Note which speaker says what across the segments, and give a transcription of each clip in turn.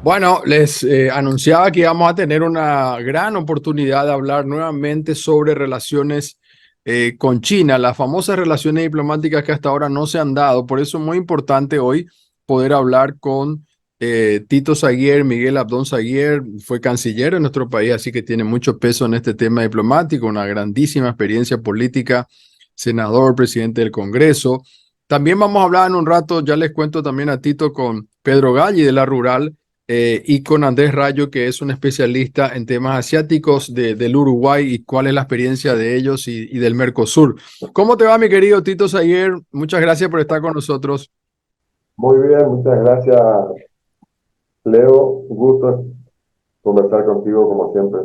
Speaker 1: Bueno, les anunciaba que íbamos a tener una gran oportunidad de hablar nuevamente sobre relaciones con China, las famosas relaciones diplomáticas que hasta ahora no se han dado. Por eso es muy importante hoy poder hablar con Tito Saguier, Miguel Abdón Saguier, fue canciller en nuestro país, así que tiene mucho peso en este tema diplomático, una grandísima experiencia política, senador, presidente del Congreso. También vamos a hablar en un rato, ya les cuento también a Tito con Pedro Galli de La Rural y con Andrés Rayo, que es un especialista en temas asiáticos del Uruguay y cuál es la experiencia de ellos y del Mercosur. ¿Cómo te va, mi querido Tito Sayer? Muchas gracias por estar con nosotros.
Speaker 2: Muy bien, muchas gracias, Leo. Un gusto conversar contigo como siempre.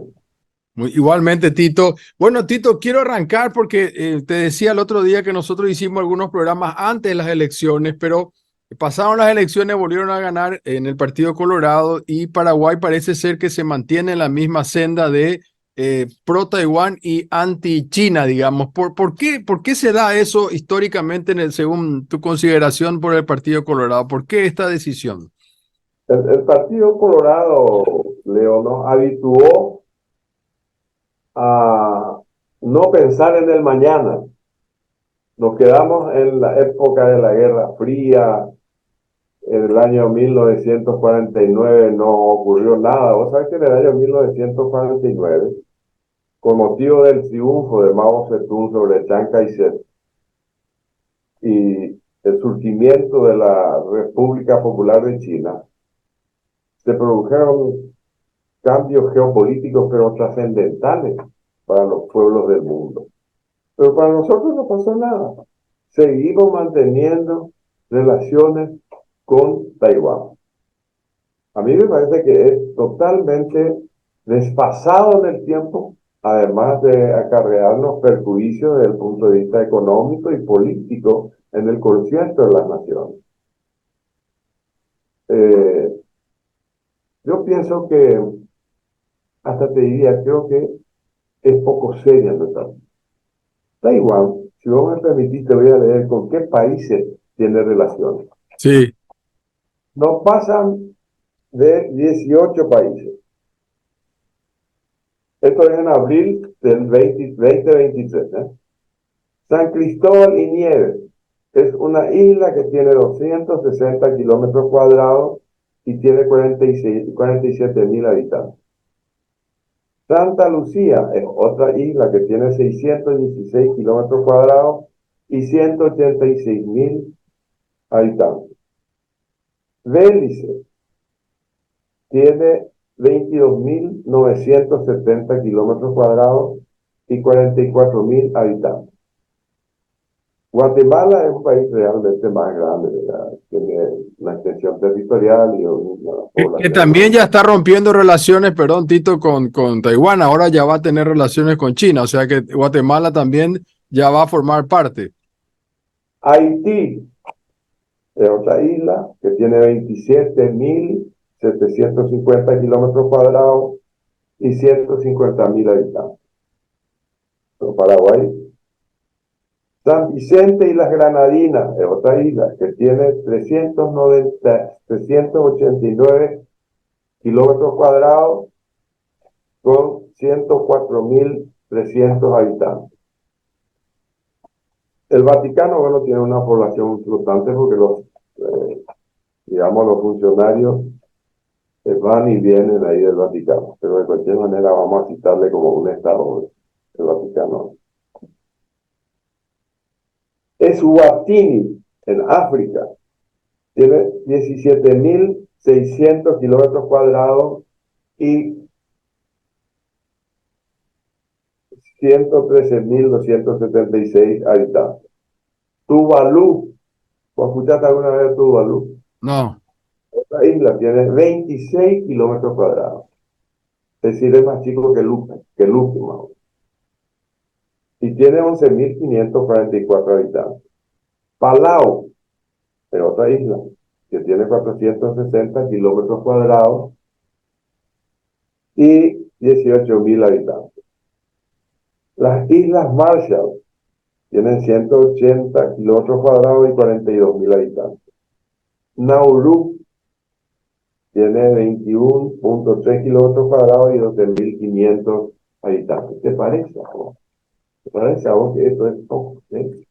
Speaker 1: Igualmente, Tito. Bueno, Tito, quiero arrancar porque te decía el otro día que nosotros hicimos algunos programas antes de las elecciones, pero pasaron las elecciones, volvieron a ganar en el Partido Colorado y Paraguay parece ser que se mantiene en la misma senda de pro-Taiwán y anti-China, digamos. ¿Por qué se da eso históricamente, según tu consideración, por el Partido Colorado? ¿Por qué esta decisión?
Speaker 2: El Partido Colorado, Leo, nos habituó a no pensar en el mañana. Nos quedamos en la época de la Guerra Fría. En el año 1949 no ocurrió nada. Vos sabés que en el año 1949, con motivo del triunfo de Mao Zedong sobre Chiang Kai-shek y el surgimiento de la República Popular de China, se produjeron cambios geopolíticos, pero trascendentales para los pueblos del mundo. Pero para nosotros no pasó nada. Seguimos manteniendo relaciones con Taiwán. A mí me parece que es totalmente desfasado en el tiempo, además de acarrearnos perjuicios desde el punto de vista económico y político en el concierto de las naciones. Eh, yo pienso que, hasta te diría, creo que es poco seria nuestra. Taiwán, si vos me permitís, te voy a leer con qué países tiene relaciones.
Speaker 1: Sí,
Speaker 2: No pasan de 18 países. Esto es en abril del 2023. San Cristóbal y Nieves es una isla que tiene 260 kilómetros cuadrados y tiene 47.000 habitantes. Santa Lucía es otra isla que tiene 616 kilómetros cuadrados y 186.000 habitantes. Belice tiene 22.970 kilómetros cuadrados y 44.000 habitantes. Guatemala es un país realmente más grande, ¿verdad? Tiene una extensión territorial y una
Speaker 1: que
Speaker 2: población
Speaker 1: también
Speaker 2: más.
Speaker 1: ya está rompiendo relaciones, perdón, Tito, con Taiwán. Ahora ya va a tener relaciones con China, o sea que Guatemala también ya va a formar parte.
Speaker 2: Haití es otra isla que tiene 27.750 kilómetros cuadrados y 150.000 habitantes. Pero Paraguay. San Vicente y las Granadinas es otra isla que tiene 389 kilómetros cuadrados con 104.300 habitantes. El Vaticano, bueno, tiene una población flotante porque digamos, los funcionarios van y vienen ahí del Vaticano, pero de cualquier manera vamos a citarle como un estado el Vaticano. Eswatini, en África, tiene 17.600 kilómetros cuadrados y 113.276 habitantes. Tuvalu, ¿vos escuchaste alguna vez de Tuvalu?
Speaker 1: No,
Speaker 2: Esta isla tiene 26 kilómetros cuadrados. Es decir, es más chico que Luque, y tiene 11.544 habitantes. Palau, es otra isla, que tiene 460 kilómetros cuadrados y 18.000 habitantes. Las Islas Marshall tienen 180 kilómetros cuadrados y 42.000 habitantes. Nauru tiene 21.3 kilómetros cuadrados y 12.500 habitantes. ¿Te parece? ¿Te parece a vos que esto es poco? ¿Sí?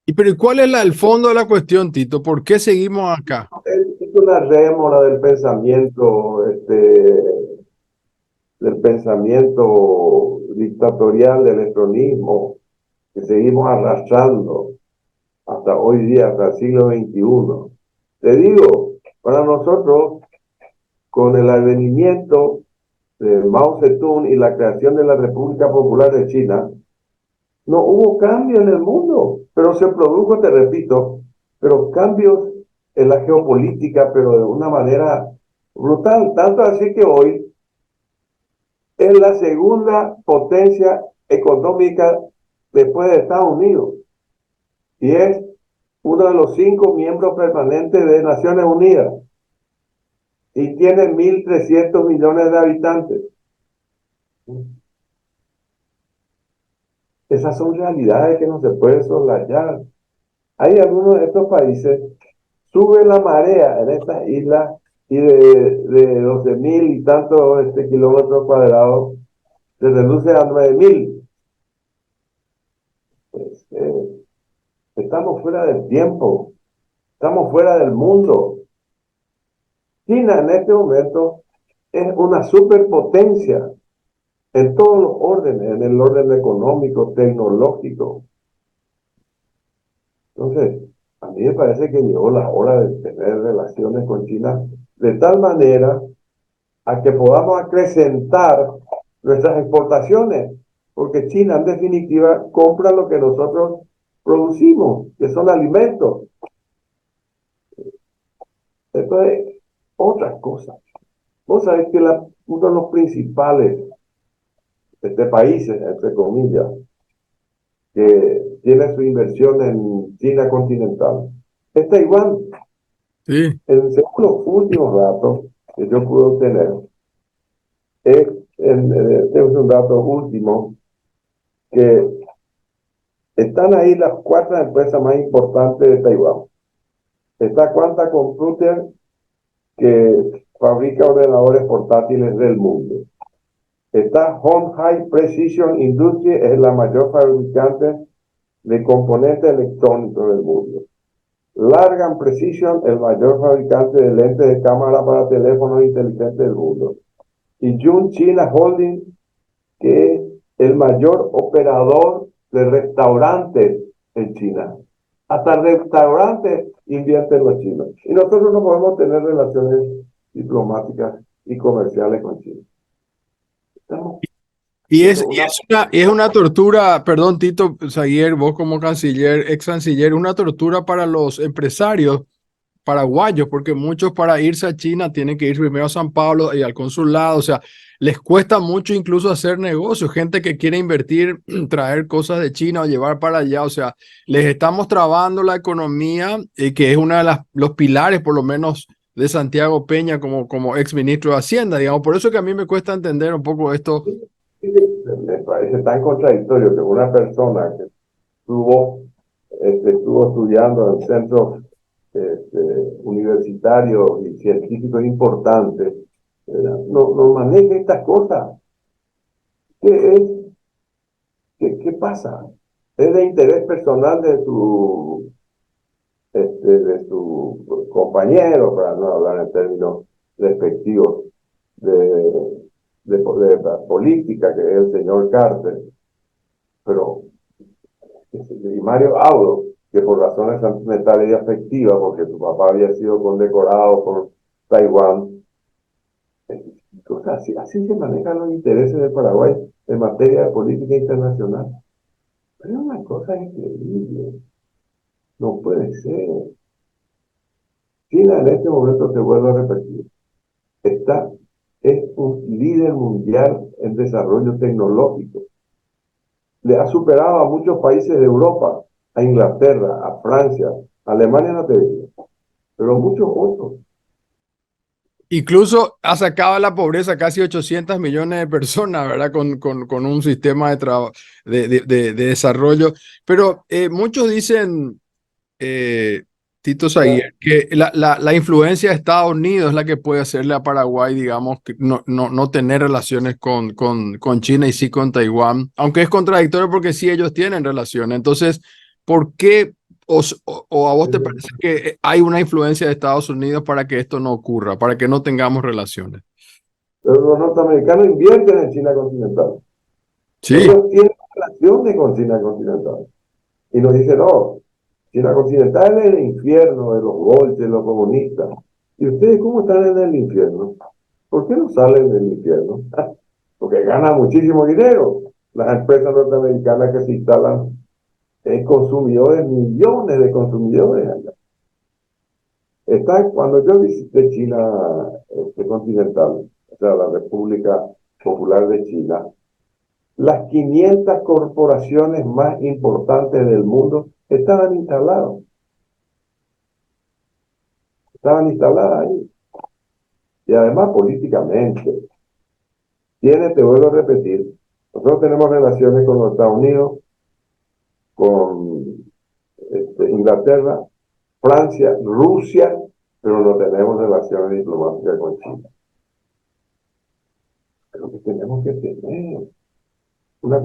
Speaker 1: ¿Y cuál es el fondo de la cuestión, Tito? ¿Por qué seguimos acá?
Speaker 2: Es una rémora del pensamiento dictatorial del estronismo que seguimos arrastrando hasta hoy día, hasta el siglo XXI. Te digo, para nosotros, con el advenimiento de Mao Zedong y la creación de la República Popular de China, no hubo cambio en el mundo, pero se produjo, te repito, pero cambios en la geopolítica, pero de una manera brutal, tanto así que hoy es la segunda potencia económica después de Estados Unidos y es uno de los 5 miembros permanentes de Naciones Unidas y tiene 1.300 millones de habitantes. Esas son realidades que no se pueden soslayar. Hay algunos de estos países, sube la marea en estas islas y de 12.000 y tantos kilómetros cuadrados se reduce a 9.000. Pues, estamos fuera del tiempo, estamos fuera del mundo. China en este momento es una superpotencia en todos los órdenes, en el orden económico, tecnológico. Entonces, a mí me parece que llegó la hora de tener relaciones con China de tal manera a que podamos acrecentar nuestras exportaciones, porque China en definitiva compra lo que nosotros producimos, que son alimentos. Entonces, otras cosas. Vos sabés que uno de los principales países, entre comillas, que tiene su inversión en China continental, es Taiwán.
Speaker 1: Sí,
Speaker 2: Según los últimos datos que yo pude obtener, es un dato último, que están ahí las 4 empresas más importantes de Taiwán. Está Quanta Computer, que fabrica ordenadores portátiles del mundo. Está Hon Hai Precision Industries, es la mayor fabricante de componentes electrónicos del mundo. Largan Precision, el mayor fabricante de lentes de cámara para teléfonos inteligentes del mundo. Y Jun China Holding, que es el mayor operador de restaurantes en China. Hasta restaurantes invierten los chinos. Y nosotros no podemos tener relaciones diplomáticas y comerciales con China. Estamos
Speaker 1: y
Speaker 2: en una...
Speaker 1: es una tortura, perdón, Tito Saguier, vos como canciller, ex canciller, una tortura para los empresarios paraguayos, porque muchos para irse a China tienen que ir primero a San Pablo y al consulado, o sea, les cuesta mucho incluso hacer negocios, gente que quiere invertir, traer cosas de China o llevar para allá, o sea, les estamos trabando la economía, que es uno de los pilares, por lo menos, de Santiago Peña como ex ministro de Hacienda, digamos, por eso que a mí me cuesta entender un poco esto.
Speaker 2: Me parece tan contradictorio que una persona que estuvo estudiando en centros universitarios y científicos importantes, no maneje estas cosas. ¿Qué es? ¿Qué pasa? Es de interés personal de su compañero, para no hablar en términos despectivos, de la política, que es el señor Carter, pero y Mario Auro, que por razones sentimentales y afectivas, porque su papá había sido condecorado por Taiwán, así se manejan los intereses de Paraguay en materia de política internacional. Pero es una cosa increíble, no puede ser. China en este momento, te vuelvo a repetir, es un líder mundial en desarrollo tecnológico. Le ha superado a muchos países de Europa, a Inglaterra, a Francia, a Alemania no te digo, pero muchos otros.
Speaker 1: Incluso ha sacado a la pobreza casi 800 millones de personas, ¿verdad? Con un sistema de desarrollo. Pero muchos dicen, Tito Saguier, que la influencia de Estados Unidos es la que puede hacerle a Paraguay, digamos, que no tener relaciones con China y sí con Taiwán, aunque es contradictorio porque sí ellos tienen relaciones. Entonces, ¿por qué o a vos te parece que hay una influencia de Estados Unidos para que esto no ocurra, para que no tengamos relaciones?
Speaker 2: Pero los norteamericanos invierten en China continental.
Speaker 1: Sí,
Speaker 2: Ellos tienen relaciones con China continental. Y nos dicen, no, China continental es el infierno de los golpes, de los comunistas. ¿Y ustedes cómo están en el infierno? ¿Por qué no salen del infierno? Porque ganan muchísimo dinero. Las empresas norteamericanas que se instalan en consumidores, millones de consumidores allá. Cuando yo visité China continental, o sea, la República Popular de China, las 500 corporaciones más importantes del mundo estaban instaladas ahí. Y además políticamente, te vuelvo a repetir, nosotros tenemos relaciones con los Estados Unidos, con Inglaterra, Francia, Rusia, pero no tenemos relaciones diplomáticas con China. Pero que tenemos que tener una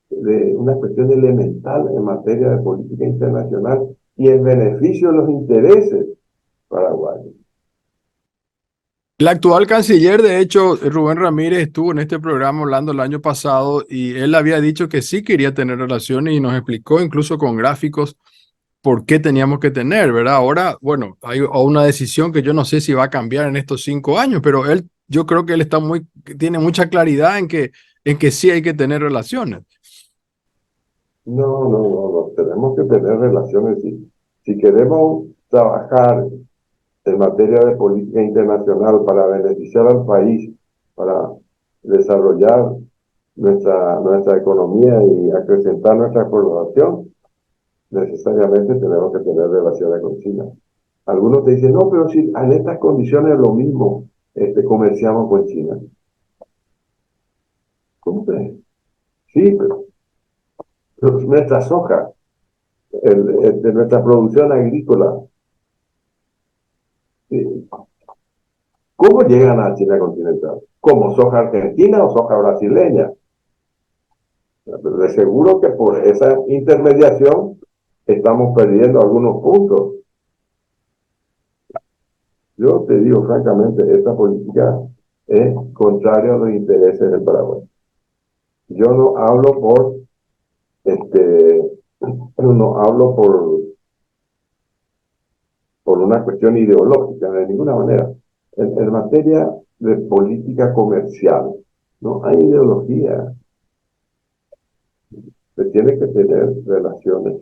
Speaker 2: una cuestión elemental en materia de política internacional y en beneficio de los intereses paraguayos.
Speaker 1: el actual canciller, de hecho, Rubén Ramírez, estuvo en este programa hablando el año pasado y él había dicho que sí quería tener relaciones y nos explicó incluso con gráficos por qué teníamos que tener, ¿verdad? Ahora, bueno, hay una decisión que yo no sé si va a cambiar en estos 5 años, pero yo creo que él tiene mucha claridad en que sí hay que tener relaciones.
Speaker 2: No, tenemos que tener relaciones. Si queremos trabajar en materia de política internacional para beneficiar al país, para desarrollar nuestra economía y acrecentar nuestra población, necesariamente tenemos que tener relaciones con China. Algunos te dicen, no, pero si en estas condiciones es lo mismo, comerciamos con China. ¿Cómo crees? Sí, pero nuestra soja, de nuestra producción agrícola, sí. ¿Cómo llegan a China continental? ¿Como soja argentina o soja brasileña? De seguro que por esa intermediación estamos perdiendo algunos puntos. Yo te digo francamente, esta política es contraria a los intereses del Paraguay. Yo no hablo no hablo por una cuestión ideológica de ninguna manera. En materia de política comercial, no hay ideología. Se tiene que tener relaciones.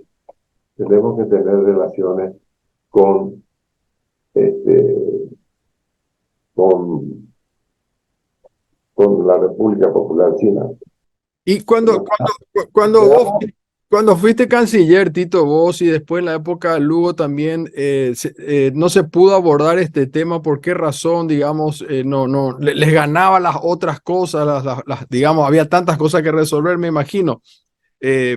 Speaker 2: Tenemos que tener relaciones con, con, con la República Popular China.
Speaker 1: Y cuando fuiste canciller, Tito, vos y después en la época de Lugo también, no se pudo abordar este tema. ¿Por qué razón, digamos, les ganaba las otras cosas, digamos, había tantas cosas que resolver, me imagino?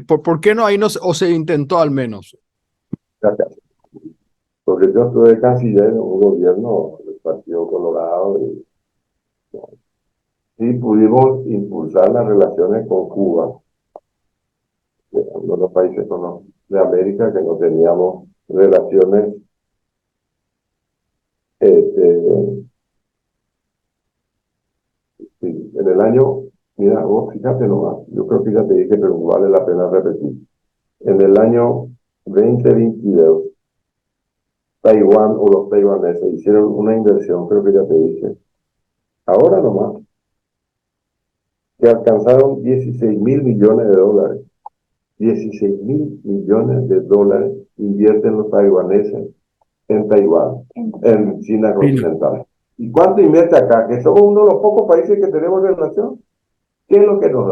Speaker 1: ¿Por qué no ahí no o se intentó al menos?
Speaker 2: Porque yo estuve canciller en un gobierno del Partido Colorado y sí pudimos impulsar las relaciones con Cuba, uno de los países de América que no teníamos relaciones este, sí, en el año, mira, vos fíjate nomás, yo creo que ya te dije, pero vale la pena repetir. En el año 2022, Taiwán o los taiwaneses hicieron una inversión, creo que ya te dije, ahora nomás, que alcanzaron 16.000 millones de dólares. 16.000 millones de dólares invierten los taiwaneses en Taiwán, en China continental. ¿Y cuánto invierte acá? Que somos uno de los pocos países que tenemos relación. ¿Qué es lo que nos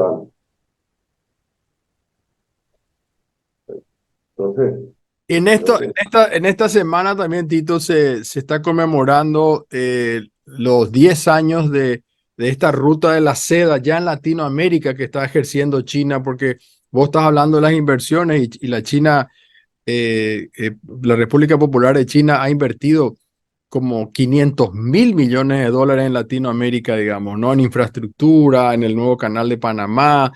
Speaker 2: dan? Entonces,
Speaker 1: En esta semana también, Tito, se está conmemorando los 10 años de esta ruta de la seda ya en Latinoamérica que está ejerciendo China, porque vos estás hablando de las inversiones y la China la República Popular de China ha invertido como 500.000 millones de dólares en Latinoamérica, digamos, ¿no? En infraestructura, en el nuevo canal de Panamá,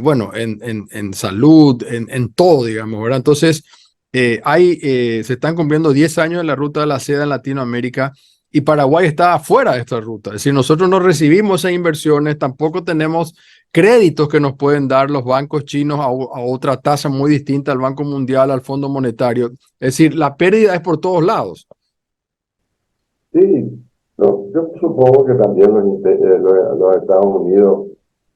Speaker 1: bueno, en salud, en todo, digamos, ¿verdad? Entonces, se están cumpliendo 10 años de la ruta de la seda en Latinoamérica y Paraguay está afuera de esta ruta. Es decir, nosotros no recibimos esas inversiones, tampoco tenemos créditos que nos pueden dar los bancos chinos a otra tasa muy distinta al Banco Mundial, al Fondo Monetario. Es decir, la pérdida es por todos lados.
Speaker 2: Sí, no, yo supongo que también los Estados Unidos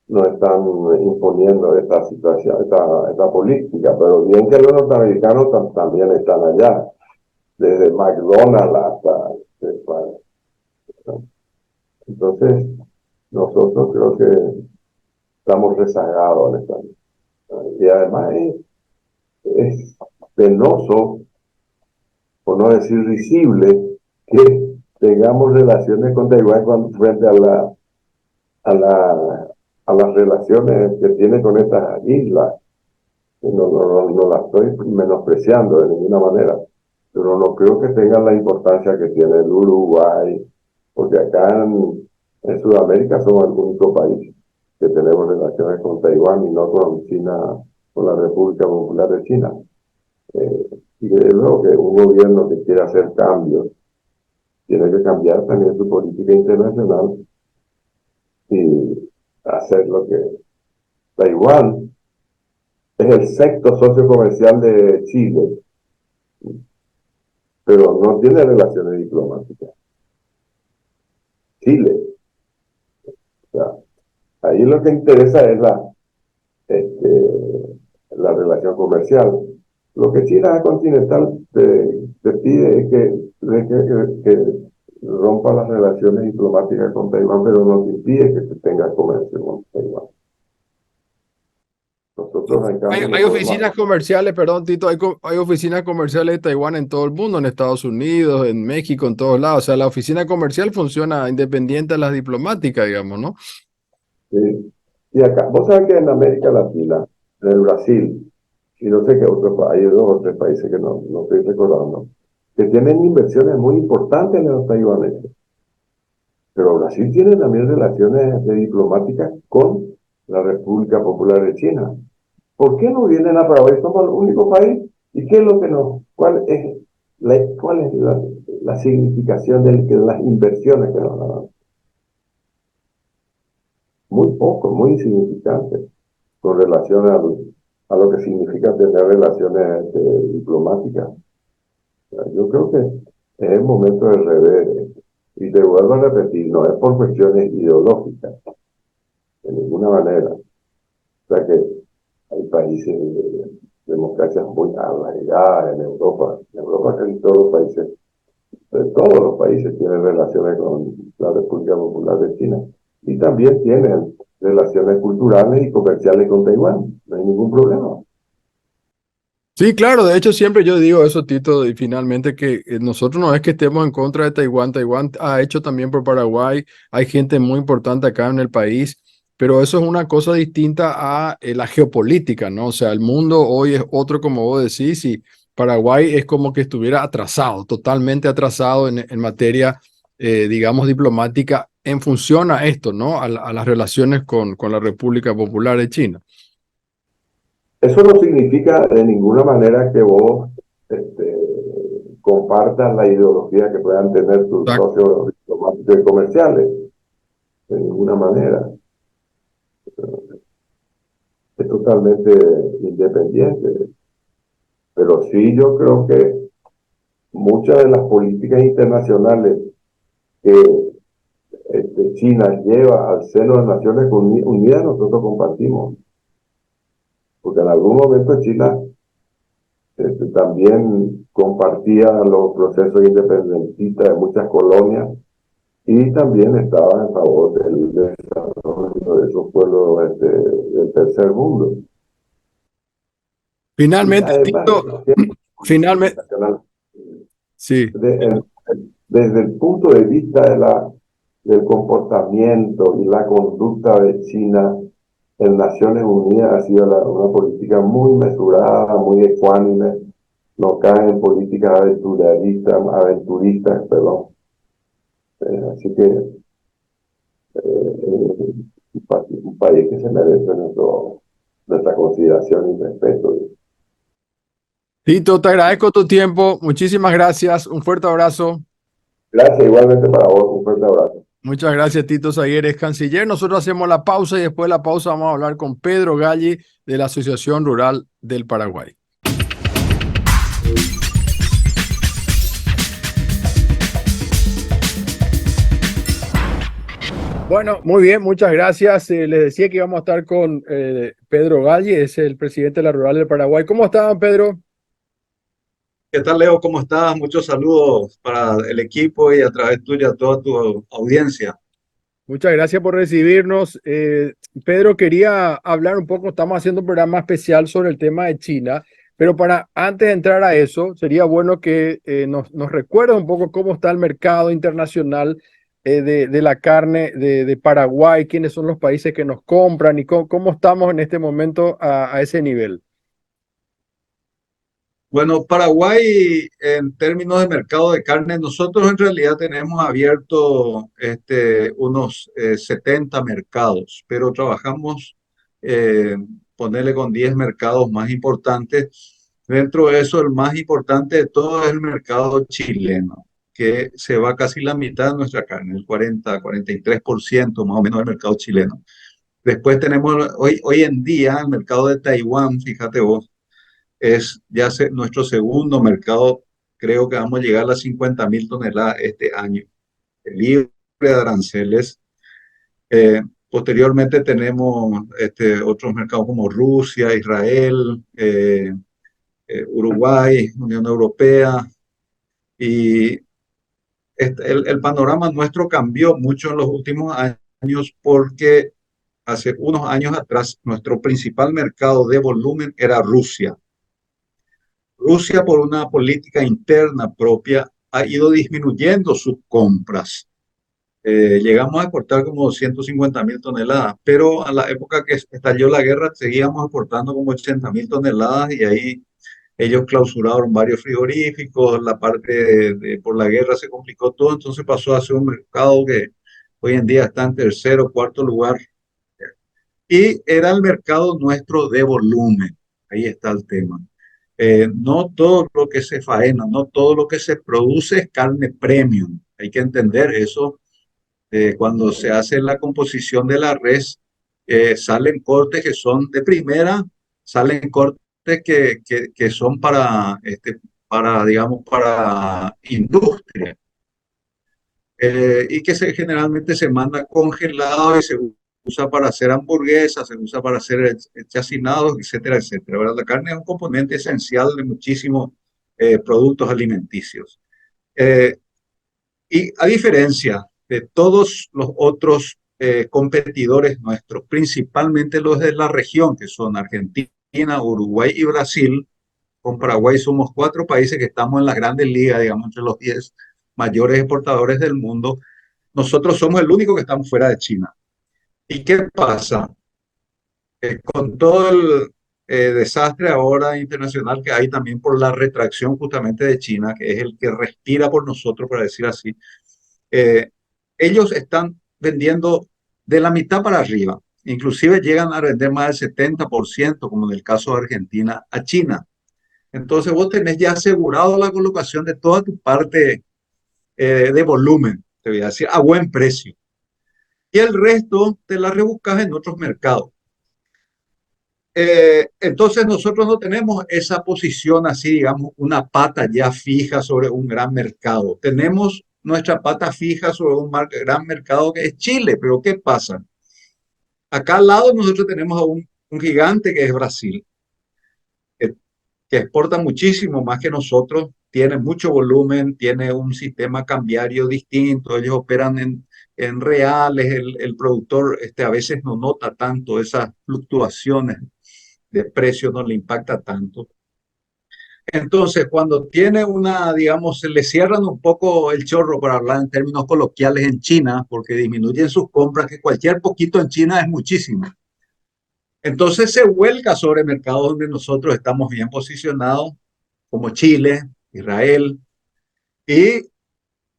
Speaker 2: nos están imponiendo esta situación, esta política, pero bien que los norteamericanos también están allá, desde McDonald's hasta... ¿no? Entonces, nosotros creo que estamos rezagados, honestamente. Y además es penoso, por no decir risible, que tengamos relaciones con Taiwán frente a las relaciones que tiene con estas islas. No la estoy menospreciando de ninguna manera, pero no creo que tengan la importancia que tiene el Uruguay, porque acá en Sudamérica somos el único país que tenemos relaciones con Taiwán y no con China, con la República Popular de China. Y desde luego que un gobierno que quiera hacer cambios tiene que cambiar también su política internacional y hacer lo que Taiwán es el sexto socio comercial de Chile, pero no tiene relaciones diplomáticas. Chile. O sea, ahí lo que interesa es la relación comercial. Lo que China continental te pide es que rompa las relaciones diplomáticas con Taiwán, pero no te impide que se tenga comercio con Taiwán. Nosotros, en cambio, no
Speaker 1: Hay
Speaker 2: podemos.
Speaker 1: oficinas comerciales, perdón, Tito, hay oficinas comerciales de Taiwán en todo el mundo, en Estados Unidos, en México, en todos lados. O sea, la oficina comercial funciona independiente de las diplomáticas, digamos, ¿no?
Speaker 2: Sí. Y acá, vos sabés que en América Latina, en el Brasil, y no sé qué otros países, dos o tres países que no estoy recordando, que tienen inversiones muy importantes en los taiwaneses. Pero Brasil tiene también relaciones diplomáticas con la República Popular de China. ¿Por qué no vienen a Paraguay? Somos el único país. ¿Y qué es lo que nos... cuál es la significación de las inversiones que nos dan? Muy poco, muy insignificante con relación a lo que significa tener relaciones diplomáticas. Yo creo que es el momento de rever. Y te vuelvo a repetir, no es por cuestiones ideológicas, de ninguna manera. O sea que hay países de democracias muy arraigadas en Europa. En Europa casi todos los países tienen relaciones con la República Popular de China. Y también tienen relaciones culturales y comerciales con Taiwán. No hay ningún problema.
Speaker 1: Sí, claro, de hecho siempre yo digo eso, Tito, y finalmente que nosotros no es que estemos en contra de Taiwán, Taiwán ha hecho también por Paraguay, hay gente muy importante acá en el país, pero eso es una cosa distinta a la geopolítica, ¿no? O sea, el mundo hoy es otro, como vos decís, y Paraguay es como que estuviera atrasado, totalmente atrasado en materia, digamos, diplomática en función a esto, ¿no? A las relaciones con la República Popular de China.
Speaker 2: Eso no significa de ninguna manera que vos compartas la ideología que puedan tener tus socios diplomáticos y comerciales. De ninguna manera. Es totalmente independiente. Pero sí, yo creo que muchas de las políticas internacionales que China lleva al seno de Naciones Unidas, nosotros compartimos. Porque en algún momento China también compartía los procesos independentistas de muchas colonias y también estaba en favor del desarrollo de esos pueblos del tercer mundo. Y
Speaker 1: Finalmente,
Speaker 2: además,
Speaker 1: Tito, finalmente, sí.
Speaker 2: de, desde el punto de vista del comportamiento y la conducta de China en Naciones Unidas ha sido una política muy mesurada, muy ecuánime, no caen en políticas aventuristas, perdón. Así que un país que se merece nuestra consideración y respeto.
Speaker 1: Tito, te agradezco tu tiempo. Muchísimas gracias. Un fuerte abrazo.
Speaker 2: Gracias igualmente para vos, un fuerte abrazo.
Speaker 1: Muchas gracias, Tito Zaguer, es canciller. Nosotros hacemos la pausa y después de la pausa vamos a hablar con Pedro Galli de la Asociación Rural del Paraguay. Bueno, muy bien, muchas gracias. Les decía que íbamos a estar con Pedro Galli, es el presidente de la Rural del Paraguay. ¿Cómo estaban, Pedro?
Speaker 3: ¿Qué tal, Leo? ¿Cómo estás? Muchos saludos para el equipo y a través tuya a toda tu audiencia.
Speaker 1: Muchas gracias por recibirnos. Pedro, quería hablar un poco, estamos haciendo un programa especial sobre el tema de China, pero para antes de entrar a eso, sería bueno que nos recuerde un poco cómo está el mercado internacional de la carne de Paraguay, quiénes son los países que nos compran y cómo estamos en este momento a ese nivel.
Speaker 3: Bueno, Paraguay, en términos de mercado de carne, nosotros en realidad tenemos abierto unos 70 mercados, pero trabajamos, ponerle con 10 mercados más importantes. Dentro de eso, el más importante de todo es el mercado chileno, que se va casi la mitad de nuestra carne, el 43% más o menos del mercado chileno. Después tenemos hoy en día el mercado de Taiwán, fíjate vos, es ya nuestro segundo mercado. Creo que vamos a llegar a las 50.000 toneladas este año, libre de aranceles. Posteriormente tenemos otros mercados como Rusia, Israel, Uruguay, Unión Europea. Y el panorama nuestro cambió mucho en los últimos años porque hace unos años atrás nuestro principal mercado de volumen era Rusia. Rusia, por una política interna propia, ha ido disminuyendo sus compras. Llegamos a exportar como 250.000 toneladas, pero a la época que estalló la guerra seguíamos exportando como 80.000 toneladas y ahí ellos clausuraron varios frigoríficos, la parte por la guerra se complicó todo, entonces pasó a ser un mercado que hoy en día está en tercer o cuarto lugar. Y era el mercado nuestro de volumen, ahí está el tema. No todo lo que se faena, no todo lo que se produce es carne premium. Hay que entender eso. Cuando se hace la composición de la res, salen cortes que son de primera, salen cortes que son digamos, para industria. Y que generalmente se manda congelado y se usa para hacer hamburguesas, se usa para hacer chacinados, etcétera, etcétera. ¿Verdad? La carne es un componente esencial de muchísimos productos alimenticios. Y a diferencia de todos los otros competidores nuestros, principalmente los de la región, que son Argentina, Uruguay y Brasil, con Paraguay somos 4 países que estamos en las grandes ligas, digamos, entre los 10 mayores exportadores del mundo. Nosotros somos el único que estamos fuera de China. ¿Y qué pasa? Con todo el desastre ahora internacional que hay también por la retracción justamente de China, que es el que respira por nosotros, para decir así, eh, ellos están vendiendo de la mitad para arriba. Inclusive llegan a vender más del 70%, como en el caso de Argentina, a China. Entonces vos tenés ya asegurado la colocación de toda tu parte de volumen, te voy a decir, a buen precio. Y el resto te la rebuscas en otros mercados. Entonces nosotros no tenemos esa posición así, digamos, una pata ya fija sobre un gran mercado. Tenemos nuestra pata fija sobre un gran mercado que es Chile, pero ¿qué pasa? Acá al lado nosotros tenemos a un gigante que es Brasil, que, que exporta muchísimo más que nosotros, tiene mucho volumen, tiene un sistema cambiario distinto, ellos operan en reales, el productor a veces no nota tanto esas fluctuaciones de precio, no le impacta tanto. Entonces, cuando tiene digamos, se le cierran un poco el chorro, para hablar en términos coloquiales, en China, porque disminuyen sus compras, que cualquier poquito en China es muchísimo. Entonces se vuelca sobre mercados donde nosotros estamos bien posicionados como Chile, Israel, y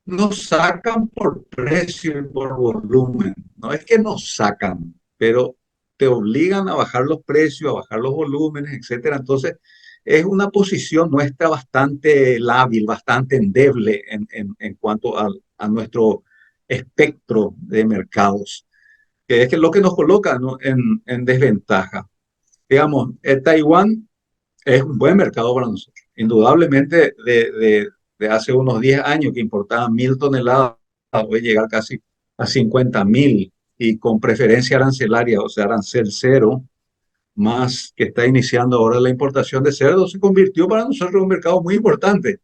Speaker 3: nos sacan por precio y por volumen. No es que nos sacan, pero te obligan a bajar los precios, a bajar los volúmenes, etcétera. Entonces, es una posición nuestra bastante lábil, bastante endeble en cuanto a nuestro espectro de mercados, que es que lo que nos coloca, ¿no?, en desventaja. Digamos, Taiwán es un buen mercado para nosotros. Indudablemente, de hace unos 10 años que importaban 1.000 toneladas, hoy llegar casi a 50.000 y con preferencia arancelaria, o sea, arancel cero, más que está iniciando ahora la importación de cerdo, se convirtió para nosotros en un mercado muy importante.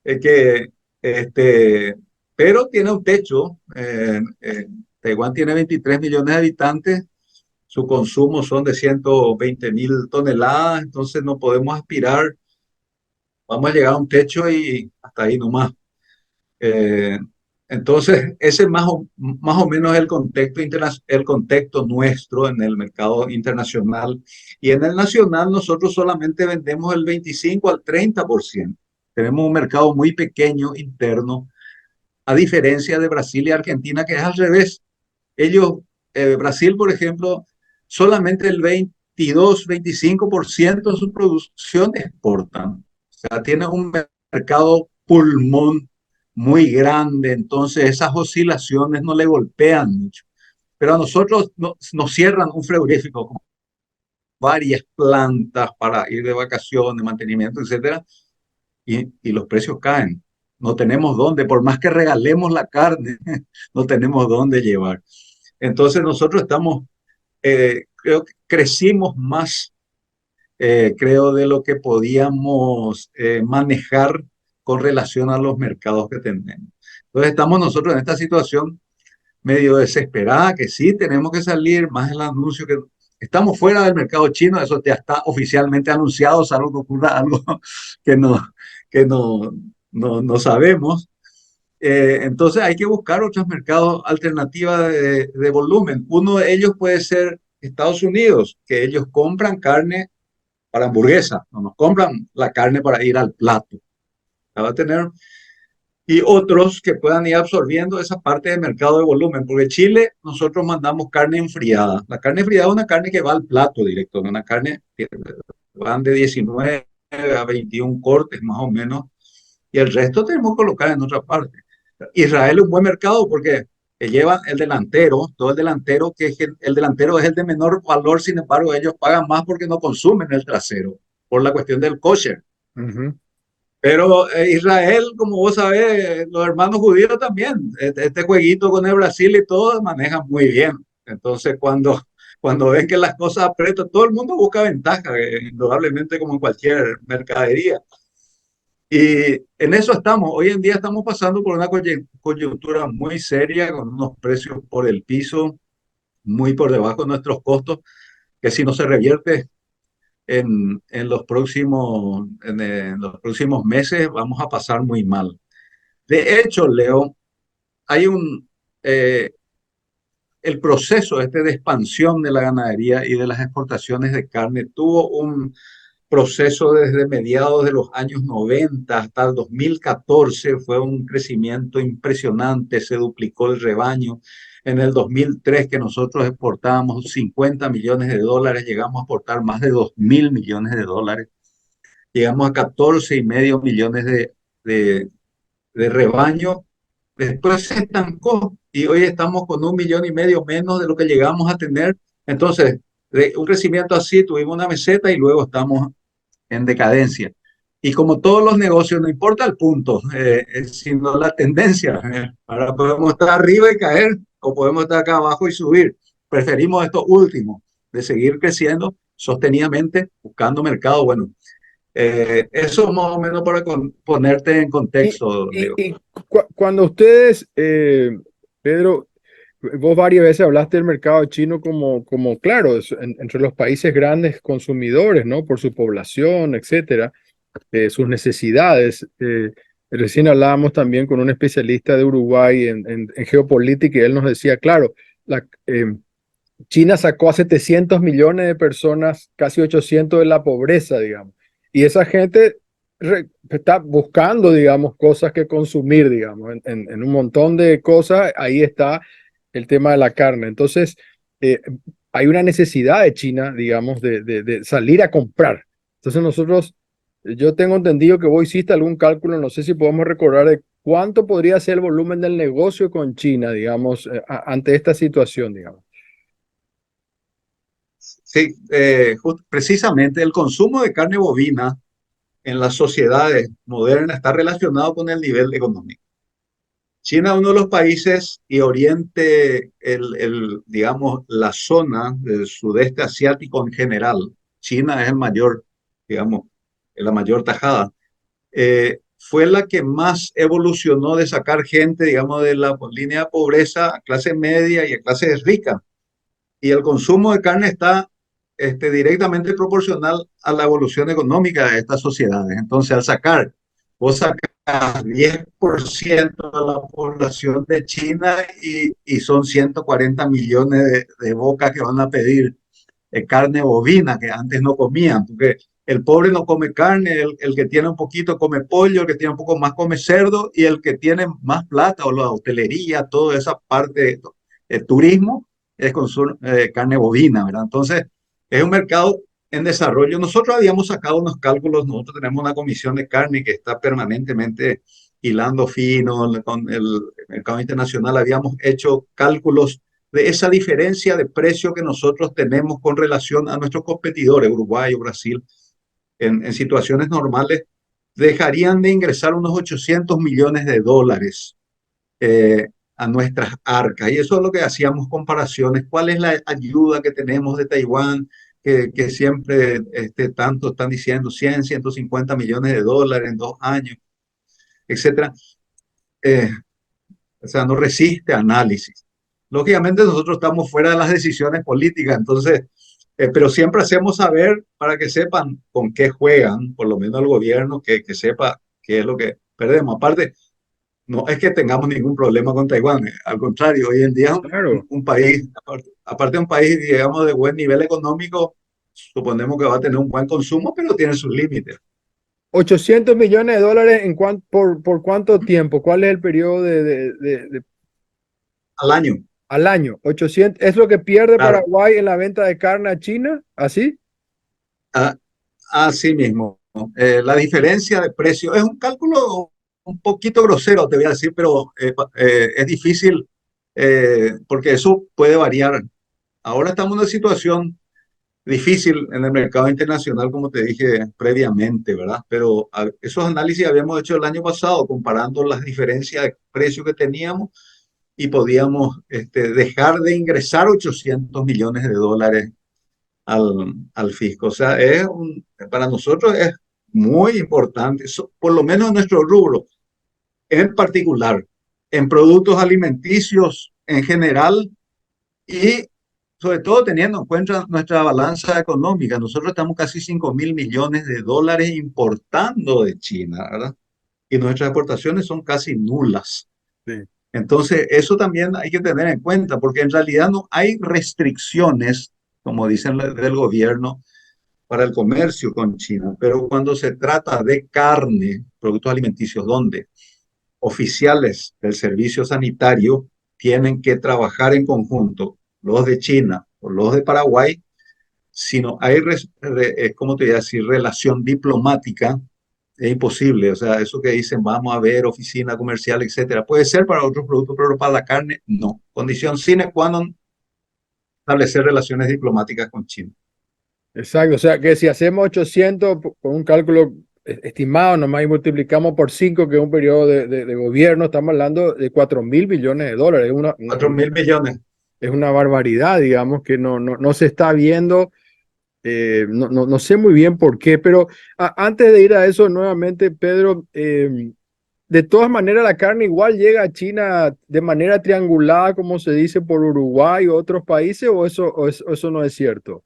Speaker 3: Que, este, pero tiene un techo. Taiwán tiene 23 millones de habitantes, su consumo son de 120.000 toneladas, entonces no podemos aspirar, vamos a llegar a un techo y hasta ahí nomás. Eh, entonces, ese más o menos es el contexto nuestro en el mercado internacional. Y en el nacional nosotros solamente vendemos el 25 al 30%. Tenemos un mercado muy pequeño interno, a diferencia de Brasil y Argentina, que es al revés. Ellos, Brasil, por ejemplo, solamente el 22-25% de su producción exportan. O sea, tiene un mercado pulmón muy grande, entonces esas oscilaciones no le golpean mucho. Pero a nosotros nos cierran un frigorífico con varias plantas para ir de vacaciones, mantenimiento, etcétera, y los precios caen. No tenemos dónde, por más que regalemos la carne, no tenemos dónde llevar. Entonces nosotros estamos, creo que crecimos más, creo, de lo que podíamos manejar con relación a los mercados que tenemos. Entonces estamos nosotros en esta situación medio desesperada, que sí tenemos que salir, más el anuncio que estamos fuera del mercado chino, eso ya está oficialmente anunciado, salvo que ocurra algo que no sabemos. Entonces hay que buscar otros mercados alternativos de volumen. Uno de ellos puede ser Estados Unidos, que ellos compran carne para hamburguesa, no nos compran la carne para ir al plato. La va a tener, y otros que puedan ir absorbiendo esa parte de mercado de volumen, porque Chile nosotros mandamos carne enfriada. La carne enfriada es una carne que va al plato directo, ¿no? Una carne que van de 19 a 21 cortes más o menos, y el resto tenemos que colocar en otra parte. Israel es un buen mercado porque llevan el delantero, todo el delantero, el delantero es el de menor valor, sin embargo ellos pagan más porque no consumen el trasero, por la cuestión del kosher.
Speaker 1: Ujú.
Speaker 3: Pero Israel, como vos sabés, los hermanos judíos también, este jueguito con el Brasil y todo, manejan muy bien. Entonces, cuando ven que las cosas apretan, todo el mundo busca ventaja, indudablemente como en cualquier mercadería. Y en eso estamos. Hoy en día estamos pasando por una coyuntura muy seria, con unos precios por el piso, muy por debajo de nuestros costos, que si no se revierte en los próximos meses vamos a pasar muy mal. De hecho, Leo, hay eh, el proceso este de expansión de la ganadería y de las exportaciones de carne tuvo un proceso desde mediados de los años 90 hasta el 2014, fue un crecimiento impresionante, se duplicó el rebaño. En el 2003, que nosotros exportábamos 50 millones de dólares, llegamos a exportar más de 2.000 millones de dólares. Llegamos a 14,5 millones de rebaño. Después se estancó y hoy estamos con 1,5 millones menos de lo que llegamos a tener. Entonces, de un crecimiento así, tuvimos una meseta y luego estamos en decadencia. Y como todos los negocios, no importa el punto, sino la tendencia. Ahora podemos estar arriba y caer, o podemos estar acá abajo y subir. Preferimos esto último, de seguir creciendo sostenidamente, buscando mercado. Bueno, eso más o menos para ponerte en
Speaker 1: Y,
Speaker 3: contexto,
Speaker 1: y-
Speaker 3: Leo.
Speaker 1: y cuando ustedes, Pedro, vos varias veces hablaste del mercado chino como claro, entre los países grandes consumidores, ¿no? Por su población, etcétera, sus necesidades. Recién hablábamos también con un especialista de Uruguay en geopolítica y él nos decía, claro, China sacó a 700 millones de personas, casi 800 de la pobreza, digamos. Y esa gente está buscando, digamos, cosas que consumir, digamos, en un montón de cosas, ahí está el tema de la carne. Entonces, eh, hay una necesidad de China, digamos, de salir a comprar. Entonces nosotros, yo tengo entendido que vos hiciste algún cálculo, no sé si podemos recordar de cuánto podría ser el volumen del negocio con China, digamos, ante esta situación, digamos.
Speaker 3: Sí, precisamente el consumo de carne bovina en las sociedades modernas está relacionado con el nivel económico. China es uno de los países y Oriente, digamos, la zona del sudeste asiático en general. China es el mayor, digamos, la mayor tajada. Fue la que más evolucionó de sacar gente, digamos, de la línea de pobreza a clase media y a clase rica. Y el consumo de carne está directamente proporcional a la evolución económica de estas sociedades. Entonces, al sacar, vos sacas 10% de la población de China y son 140 millones de bocas que van a pedir carne bovina que antes no comían, porque el pobre no come carne, el que tiene un poquito come pollo, el que tiene un poco más come cerdo y el que tiene más plata o la hotelería, toda esa parte de turismo es consumo carne bovina, ¿verdad? Entonces, es un mercado en desarrollo. Nosotros habíamos sacado unos cálculos, nosotros tenemos una comisión de carne que está permanentemente hilando fino con el mercado internacional, habíamos hecho cálculos de esa diferencia de precio que nosotros tenemos con relación a nuestros competidores, Uruguay o Brasil, en situaciones normales, dejarían de ingresar unos 800 millones de dólares a nuestras arcas. Y eso es lo que hacíamos comparaciones. ¿Cuál es la ayuda que tenemos de Taiwán? Que siempre tanto están diciendo 100, 150 millones de dólares en 2 años, etcétera. Eh, o sea, no resiste análisis. Lógicamente nosotros estamos fuera de las decisiones políticas, entonces, pero siempre hacemos saber para que sepan con qué juegan, por lo menos el gobierno, que sepa qué es lo que perdemos. Aparte, no es que tengamos ningún problema con Taiwán, al contrario, hoy en día es
Speaker 1: Claro.
Speaker 3: un país, aparte de un país, digamos, de buen nivel económico, suponemos que va a tener un buen consumo, pero tiene sus límites.
Speaker 1: 800 millones de dólares por cuánto tiempo, ¿cuál es el periodo
Speaker 3: Al año,
Speaker 1: al año? 800, ¿es lo que pierde
Speaker 3: claro.
Speaker 1: Paraguay en la venta de carne a China? ¿Así?
Speaker 3: Ah, así mismo. La diferencia de precio es un cálculo un poquito grosero, te voy a decir, pero es difícil porque eso puede variar. Ahora estamos en una situación difícil en el mercado internacional, como te dije previamente, ¿verdad? Pero esos análisis habíamos hecho el año pasado comparando las diferencias de precio que teníamos y podíamos dejar de ingresar 800 millones de dólares al fisco. O sea, para nosotros es muy importante, por lo menos en nuestro rubro, en particular, en productos alimenticios en general y sobre todo teniendo en cuenta nuestra balanza económica. Nosotros estamos casi 5.000 millones de dólares importando de China, ¿verdad? Y nuestras exportaciones son casi nulas.
Speaker 1: Sí.
Speaker 3: Entonces, eso también hay que tener en cuenta, porque en realidad no hay restricciones, como dicen del gobierno, para el comercio con China, pero cuando se trata de carne, productos alimenticios, donde oficiales del servicio sanitario tienen que trabajar en conjunto, los de China o los de Paraguay, si no hay, ¿cómo te voy a decir?, relación diplomática, es imposible. O sea, eso que dicen, vamos a ver oficina comercial, etcétera, puede ser para otros productos, pero para la carne, no. Condición sine qua non establecer relaciones diplomáticas con China.
Speaker 1: Exacto, o sea que si hacemos 800 con un cálculo estimado, nomás y multiplicamos por 5 que es un periodo de gobierno, estamos hablando de 4.000 millones de dólares.
Speaker 3: Cuatro mil millones.
Speaker 1: Es una barbaridad, digamos, que no se está viendo. No sé muy bien por qué, pero antes de ir a eso nuevamente, Pedro, de todas maneras la carne igual llega a China de manera triangulada, como se dice, por Uruguay o otros países, o eso no es cierto.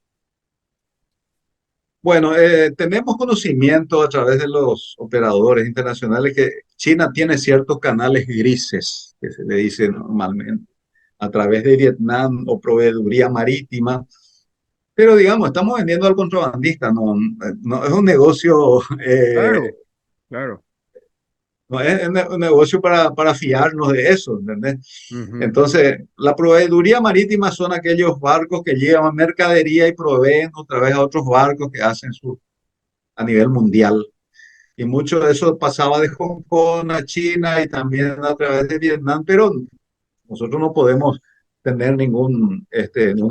Speaker 3: Bueno, tenemos conocimiento a través de los operadores internacionales que China tiene ciertos canales grises, que se le dice normalmente, a través de Vietnam o proveeduría marítima. Pero digamos, estamos vendiendo al contrabandista, no es un negocio
Speaker 1: Claro, claro.
Speaker 3: No es un negocio para fiarnos de eso, ¿entendés?
Speaker 1: Ujú.
Speaker 3: Entonces, la proveeduría marítima son aquellos barcos que llevan mercadería y proveen otra vez a otros barcos que hacen a nivel mundial. Y mucho de eso pasaba de Hong Kong a China y también a través de Vietnam, pero nosotros no podemos tener ninguna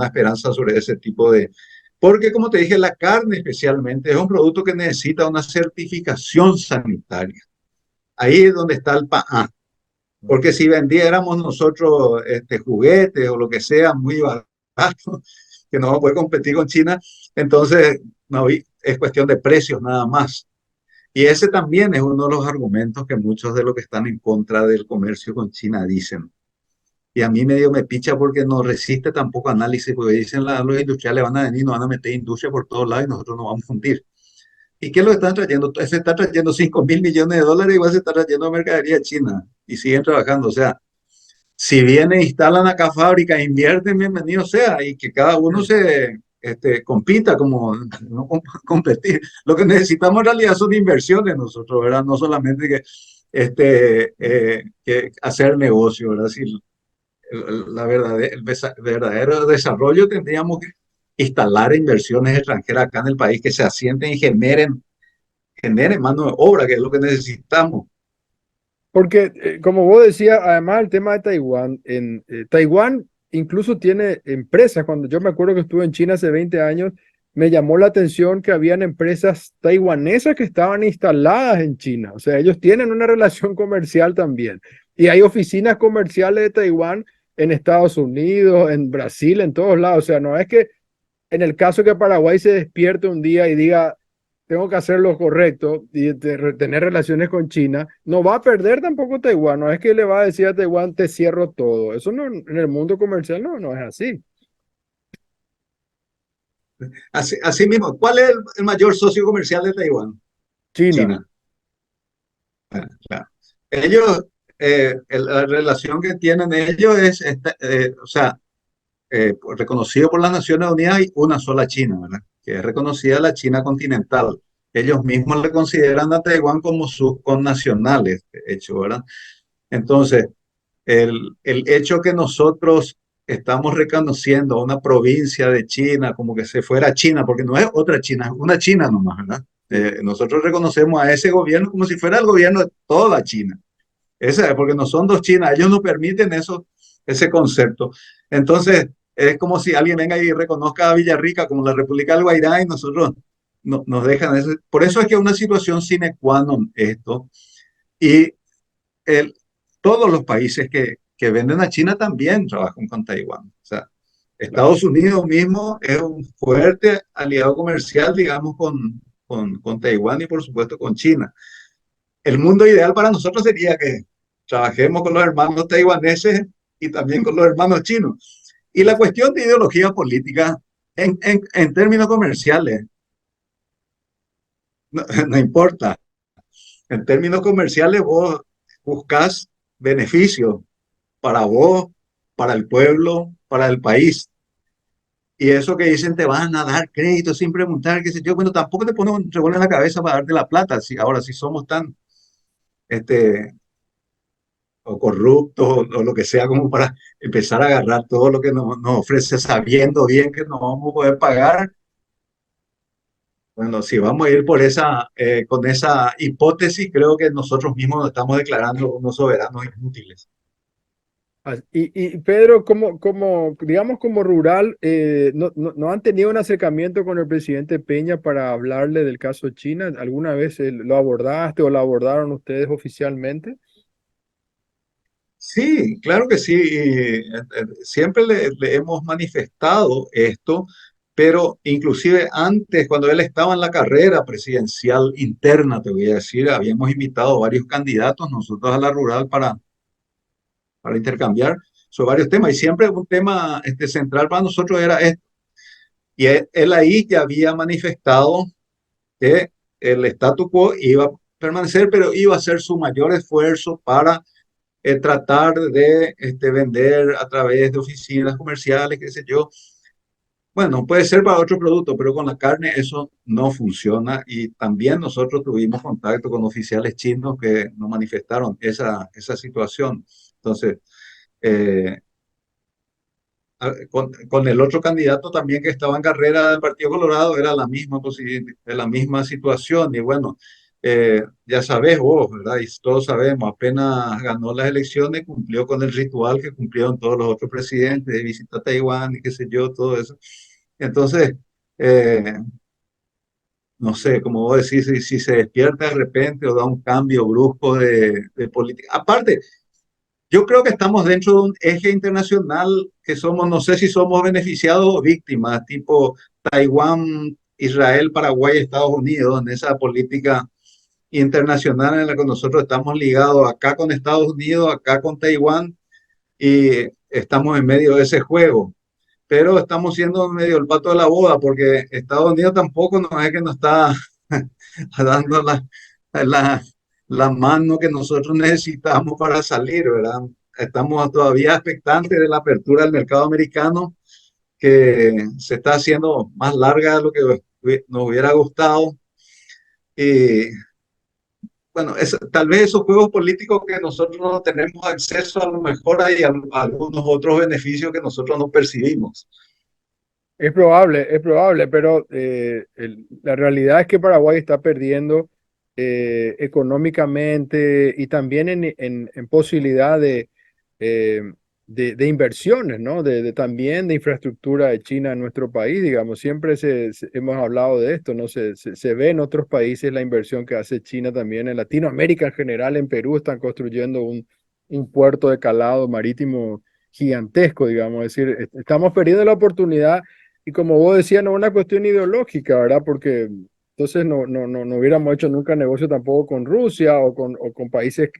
Speaker 3: esperanza sobre ese tipo de... Porque, como te dije, la carne especialmente es un producto que necesita una certificación sanitaria. Ahí es donde está el PAA. Porque si vendiéramos nosotros juguetes o lo que sea muy barato, que no vamos a poder competir con China, entonces no, es cuestión de precios nada más. Y ese también es uno de los argumentos que muchos de los que están en contra del comercio con China dicen. Y a mí medio me picha porque no resiste tampoco análisis, porque dicen los industriales van a venir, nos van a meter industria por todos lados y nosotros nos vamos a fundir. ¿Y qué es lo que están trayendo? Se está trayendo 5.000 millones de dólares y igual se está trayendo mercadería china y siguen trabajando. O sea, si vienen, instalan acá fábricas, invierten, bienvenido sea, y que cada uno compita como no competir. Lo que necesitamos en realidad son inversiones nosotros, ¿verdad? No solamente que hacer negocio, ¿verdad? Si el verdadero desarrollo tendríamos que instalar inversiones extranjeras acá en el país que se asienten y generen mano de obra, que es lo que necesitamos.
Speaker 1: Porque, como vos decías, además el tema de Taiwán, en Taiwán incluso tiene empresas. Cuando yo me acuerdo que estuve en China hace 20 años, me llamó la atención que habían empresas taiwanesas que estaban instaladas en China. O sea, ellos tienen una relación comercial también. Y hay oficinas comerciales de Taiwán en Estados Unidos, en Brasil, en todos lados. O sea, no es que en el caso que Paraguay se despierte un día y diga, tengo que hacer lo correcto y tener relaciones con China, no va a perder tampoco Taiwán. No es que le va a decir a Taiwán, te cierro todo. Eso no, en el mundo comercial no es así.
Speaker 3: Así mismo, ¿cuál es el mayor socio comercial de Taiwán?
Speaker 1: China,
Speaker 3: China. Claro. Ellos, la relación que tienen ellos o sea, reconocido por las Naciones Unidas hay una sola China, ¿verdad? Que es reconocida la China continental. Ellos mismos le consideran a Taiwán como sus connacionales, de hecho, ¿verdad? Entonces, el hecho que nosotros estamos reconociendo a una provincia de China como que se fuera China, porque no es otra China, es una China nomás, ¿verdad? Nosotros reconocemos a ese gobierno como si fuera el gobierno de toda China. Esa es porque no son dos Chinas, ellos no permiten eso, ese concepto. Entonces, es como si alguien venga y reconozca a Villarrica como la República del Guairá y nosotros nos dejan eso. Por eso es que es una situación sine qua non esto. Y el, todos los países que venden a China también trabajan con Taiwán. O sea,
Speaker 1: claro.
Speaker 3: Estados Unidos mismo es un fuerte aliado comercial, digamos, con Taiwán y por supuesto con China. El mundo ideal para nosotros sería que trabajemos con los hermanos taiwaneses y también con los hermanos chinos. Y la cuestión de ideología política en términos comerciales, no, no importa. En términos comerciales vos buscas beneficios para vos, para el pueblo, para el país. Y eso que dicen te van a dar crédito sin preguntar, qué sé yo, bueno, tampoco te ponen un revólver en la cabeza para darte la plata. Si, ahora, si somos tan este, o corruptos o lo que sea, como para empezar a agarrar todo lo que nos ofrece sabiendo bien que no vamos a poder pagar. Bueno, si vamos a ir por con esa hipótesis, creo que nosotros mismos nos estamos declarando unos soberanos inútiles.
Speaker 1: Y Pedro, digamos, como rural, no han tenido un acercamiento con el presidente Peña para hablarle del caso China? ¿Alguna vez lo abordaste o lo abordaron ustedes oficialmente?
Speaker 3: Sí, claro que sí. Siempre le hemos manifestado esto, pero inclusive antes, cuando él estaba en la carrera presidencial interna, te voy a decir, habíamos invitado a varios candidatos nosotros a la rural para intercambiar sobre varios temas. Y siempre un tema central para nosotros era esto. Y él ahí ya había manifestado que el statu quo iba a permanecer, pero iba a hacer su mayor esfuerzo para tratar de vender a través de oficinas comerciales, qué sé yo, Bueno, puede ser para otro producto, pero con la carne eso no funciona. Y también nosotros tuvimos contacto con oficiales chinos que nos manifestaron esa situación. Entonces, eh, con el otro candidato también que estaba en carrera del Partido Colorado, era la misma situación. Y bueno, ya sabes vos, ¿verdad? Y todos sabemos, apenas ganó las elecciones, cumplió con el ritual que cumplieron todos los otros presidentes, de visita a Taiwán y qué sé yo, todo eso. Entonces, eh, no sé, como vos decís, si se despierta de repente o da un cambio brusco de política. Aparte, yo creo que estamos dentro de un eje internacional que somos, no sé si somos beneficiados o víctimas, tipo Taiwán, Israel, Paraguay, Estados Unidos, en esa política internacional en la que nosotros estamos ligados acá con Estados Unidos, acá con Taiwán, y estamos en medio de ese juego. Pero estamos siendo medio el pato de la boda, porque Estados Unidos tampoco nos es que nos está dando la, la mano que nosotros necesitamos para salir, ¿verdad? Estamos todavía expectantes de la apertura del mercado americano, que se está haciendo más larga de lo que nos hubiera gustado. Y bueno, tal vez esos juegos políticos que nosotros no tenemos acceso, a lo mejor hay algunos otros beneficios que nosotros no percibimos.
Speaker 1: Es probable, pero la realidad es que Paraguay está perdiendo económicamente y también en posibilidad eh, de inversiones, ¿no? También de infraestructura de China en nuestro país, digamos. Siempre hemos hablado de esto, ¿no? Se ve en otros países la inversión que hace China también, en Latinoamérica en general, en Perú están construyendo un puerto de calado marítimo gigantesco, digamos. Es decir, estamos perdiendo la oportunidad y como vos decías, no es una cuestión ideológica, ¿verdad? Porque entonces no hubiéramos hecho nunca negocio tampoco con Rusia o con países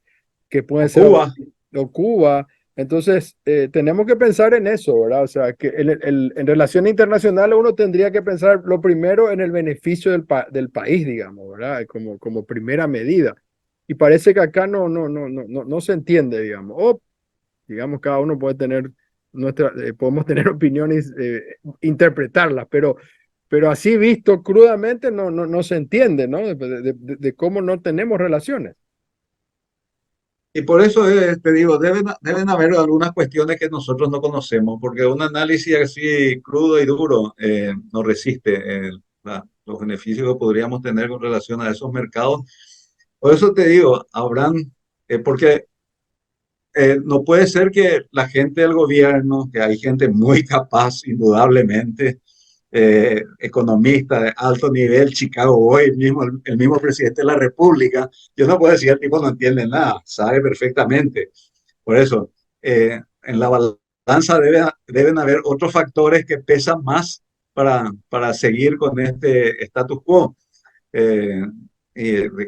Speaker 1: que pueden
Speaker 3: O
Speaker 1: ser,
Speaker 3: Cuba.
Speaker 1: o Cuba. Entonces, tenemos que pensar en eso, ¿verdad? O sea, que en relaciones internacionales uno tendría que pensar lo primero en el beneficio del país, digamos, ¿verdad? Como primera medida. Y parece que acá no se entiende, digamos. O, digamos, cada uno puede tener podemos tener opiniones, interpretarlas, pero así visto crudamente no se entiende, ¿no? De cómo no tenemos relaciones.
Speaker 3: Y por eso te digo, deben haber algunas cuestiones que nosotros no conocemos, porque un análisis así crudo y duro no resiste los beneficios que podríamos tener con relación a esos mercados. Por eso te digo, porque no puede ser que la gente del gobierno, que hay gente muy capaz, indudablemente, economista de alto nivel, Chicago Boy, el mismo presidente de la República, yo no puedo decir el tipo no entiende nada, sabe perfectamente. Por eso, en la balanza deben haber otros factores que pesan más para seguir con este status quo. Eh,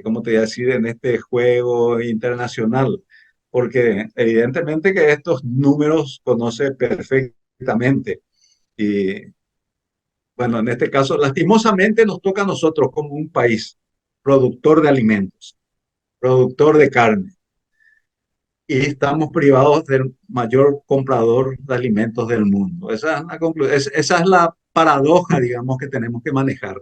Speaker 3: ¿Cómo te voy a decir? En este juego internacional, porque evidentemente que estos números conoce perfectamente. Y bueno, en este caso, lastimosamente nos toca a nosotros como un país productor de alimentos, productor de carne, y estamos privados del mayor comprador de alimentos del mundo. Esa es la paradoja, digamos, que tenemos que manejar.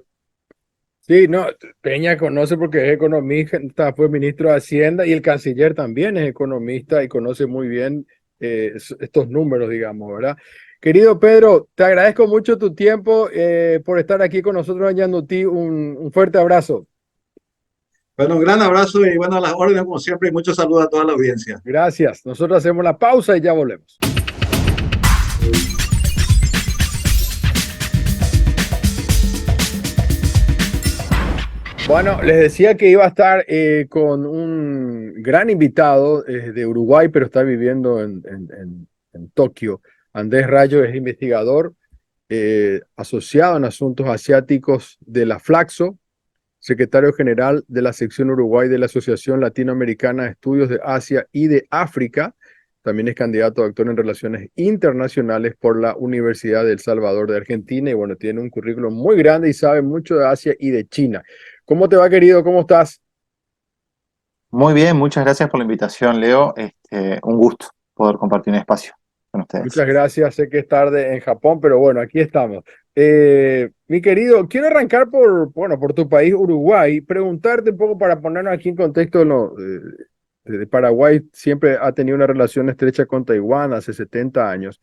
Speaker 1: Sí, no, Peña conoce porque es economista, fue ministro de Hacienda y el canciller también es economista y conoce muy bien estos números, digamos, ¿verdad? Querido Pedro, te agradezco mucho tu tiempo por estar aquí con nosotros en Yanduti. Un fuerte abrazo.
Speaker 3: Bueno, un gran abrazo y bueno, a las órdenes como siempre y muchos saludos a toda la audiencia.
Speaker 1: Gracias. Nosotros hacemos la pausa y ya volvemos. Bueno, les decía que iba a estar con un gran invitado de Uruguay, pero está viviendo en Tokio. Andrés Rayo es investigador asociado en asuntos asiáticos de la Flaxo, secretario general de la sección Uruguay de la Asociación Latinoamericana de Estudios de Asia y de África. También es candidato a doctor en Relaciones Internacionales por la Universidad de El Salvador de Argentina. Y bueno, tiene un currículum muy grande y sabe mucho de Asia y de China. ¿Cómo te va, querido? ¿Cómo estás?
Speaker 4: Muy bien, muchas gracias por la invitación, Leo. Un gusto poder compartir un espacio con ustedes.
Speaker 1: Muchas gracias. Sé que es tarde en Japón, pero bueno, aquí estamos. Mi querido, quiero arrancar bueno, por tu país, Uruguay, preguntarte un poco para ponernos aquí en contexto, de Paraguay siempre ha tenido una relación estrecha con Taiwán hace 70 años.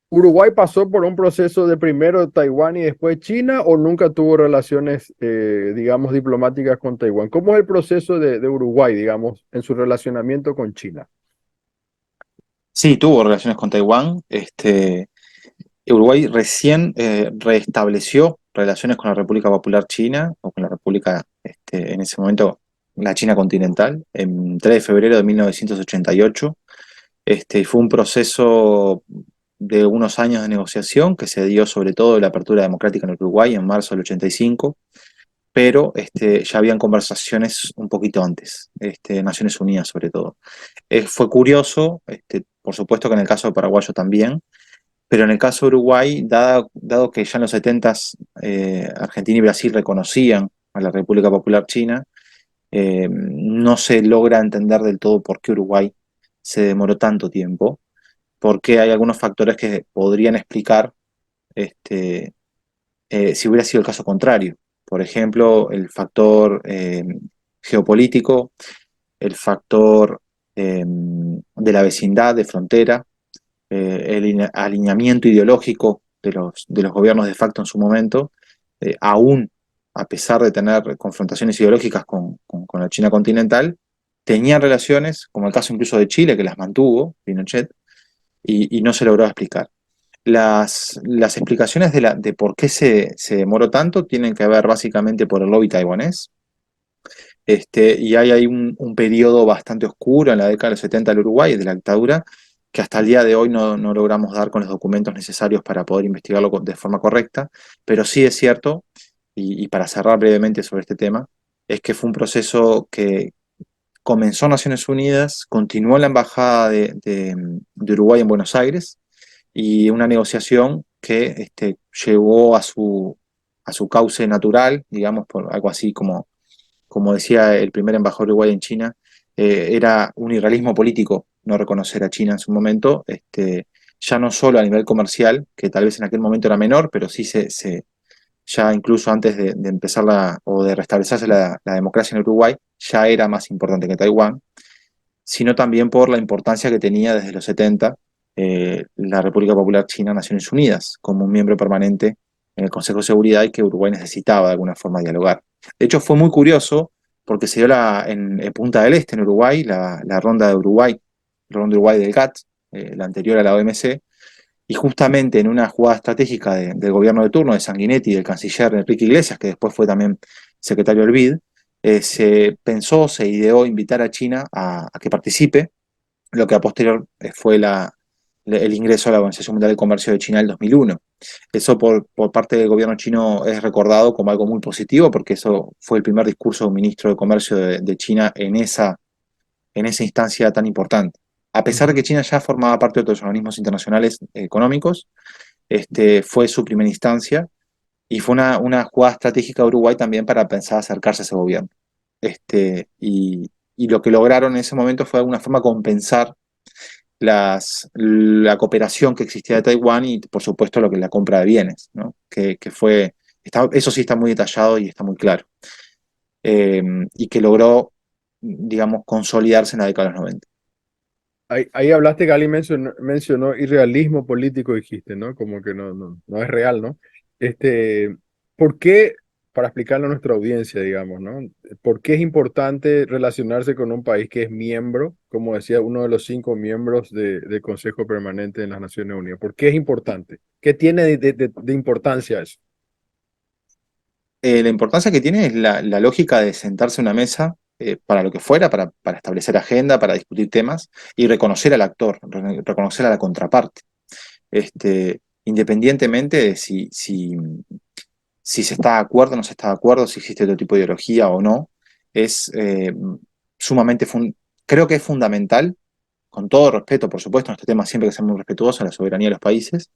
Speaker 1: ¿Uruguay pasó por un proceso de primero Taiwán y después China o nunca tuvo relaciones, digamos, diplomáticas con Taiwán? ¿Cómo es el proceso de Uruguay, digamos, en su relacionamiento con China?
Speaker 4: Sí, tuvo relaciones con Taiwán. Uruguay recién restableció relaciones con la República Popular China, o con la República, en ese momento, la China continental, en 3 de febrero de 1988. Y fue un proceso de unos años de negociación que se dio sobre todo de la apertura democrática en Uruguay en marzo del 85, pero ya habían conversaciones un poquito antes, Naciones Unidas sobre todo. Fue curioso, por supuesto que en el caso de paraguayo también, pero en el caso de Uruguay, dado que ya en los 70s Argentina y Brasil reconocían a la República Popular China, no se logra entender del todo por qué Uruguay se demoró tanto tiempo, porque hay algunos factores que podrían explicar este, si hubiera sido el caso contrario. Por ejemplo, el factor geopolítico, el factor de la vecindad, de frontera, el alineamiento ideológico de los gobiernos de facto en su momento, aún a pesar de tener confrontaciones ideológicas con la China continental, tenían relaciones, como el caso incluso de Chile, que las mantuvo Pinochet, y no se logró explicar. Las explicaciones de por qué se demoró tanto tienen que ver básicamente por el lobby taiwanés. Y hay ahí un periodo bastante oscuro en la década de los 70 del Uruguay, de la dictadura, que hasta el día de hoy no logramos dar con los documentos necesarios para poder investigarlo de forma correcta, pero sí es cierto, y para cerrar brevemente sobre este tema, es que fue un proceso que comenzó en Naciones Unidas, continuó en la Embajada de Uruguay en Buenos Aires, y una negociación que llegó a su cauce natural, digamos, por algo así como decía el primer embajador de Uruguay en China, era un irrealismo político no reconocer a China en su momento, ya no solo a nivel comercial, que tal vez en aquel momento era menor, pero sí ya incluso antes de empezar o de restablecerse la democracia en Uruguay, ya era más importante que Taiwán, sino también por la importancia que tenía desde los 70 la República Popular China Naciones Unidas como un miembro permanente en el Consejo de Seguridad y que Uruguay necesitaba de alguna forma dialogar. De hecho, fue muy curioso porque se dio en Punta del Este, en Uruguay, la ronda de Uruguay, la ronda de Uruguay del GATT, la anterior a la OMC, y justamente en una jugada estratégica del gobierno de turno de Sanguinetti y del canciller Enrique Iglesias, que después fue también secretario del BID, se pensó, se ideó invitar a China a que participe, lo que a posterior fue el ingreso a la Organización Mundial del Comercio de China en el 2001. Eso por parte del gobierno chino es recordado como algo muy positivo, porque eso fue el primer discurso de un ministro de Comercio de China en esa instancia tan importante. A pesar de que China ya formaba parte de otros organismos internacionales económicos, fue su primera instancia y fue una jugada estratégica de Uruguay también para pensar acercarse a ese gobierno. Y lo que lograron en ese momento fue de alguna forma compensar la cooperación que existía de Taiwán y por supuesto la compra de bienes, ¿no? Eso sí está muy detallado y está muy claro. Y que logró, digamos, consolidarse en la década de los 90.
Speaker 1: Ahí hablaste, Gali mencionó irrealismo político, dijiste, ¿no? Como que no es real, ¿no? Este, ¿Por qué, para explicarle a nuestra audiencia, digamos, ¿no? ¿Por qué es importante relacionarse con un país que es miembro, como decía, uno de los 5 miembros del Consejo Permanente de las Naciones Unidas? ¿Por qué es importante? ¿Qué tiene de importancia eso?
Speaker 4: La importancia que tiene es la lógica de sentarse a una mesa para lo que fuera, para establecer agenda, para discutir temas y reconocer al actor, reconocer a la contraparte. Independientemente de si se está de acuerdo o no se está de acuerdo, si existe otro tipo de ideología o no, es sumamente, creo que es fundamental, con todo respeto, por supuesto, en este tema siempre hay que ser muy respetuoso a la soberanía de los países,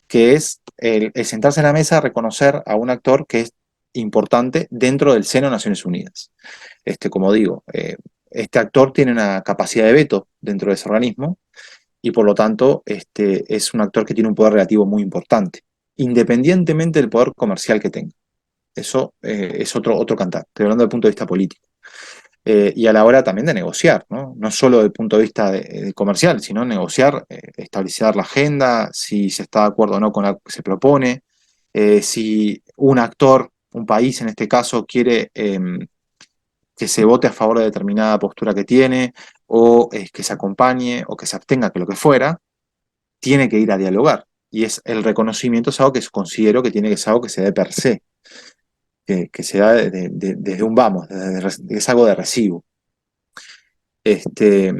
Speaker 4: que es el sentarse en la mesa a reconocer a un actor que es importante dentro del seno de Naciones Unidas. Como digo, este actor tiene una capacidad de veto dentro de ese organismo y por lo tanto es un actor que tiene un poder relativo muy importante independientemente del poder comercial que tenga. Eso es otro cantar. Estoy hablando desde el punto de vista político. Y a la hora también de negociar, ¿no? No solo desde el punto de vista comercial, sino negociar, establecer la agenda, si se está de acuerdo o no con lo que se propone, si un actor, un país en este caso, quiere que se vote a favor de determinada postura que tiene, o que se acompañe, o que se abstenga, que lo que fuera, tiene que ir a dialogar. Y es el reconocimiento, es algo que considero que tiene que ser algo que se dé per se, que se da desde un vamos, es algo de recibo. Este,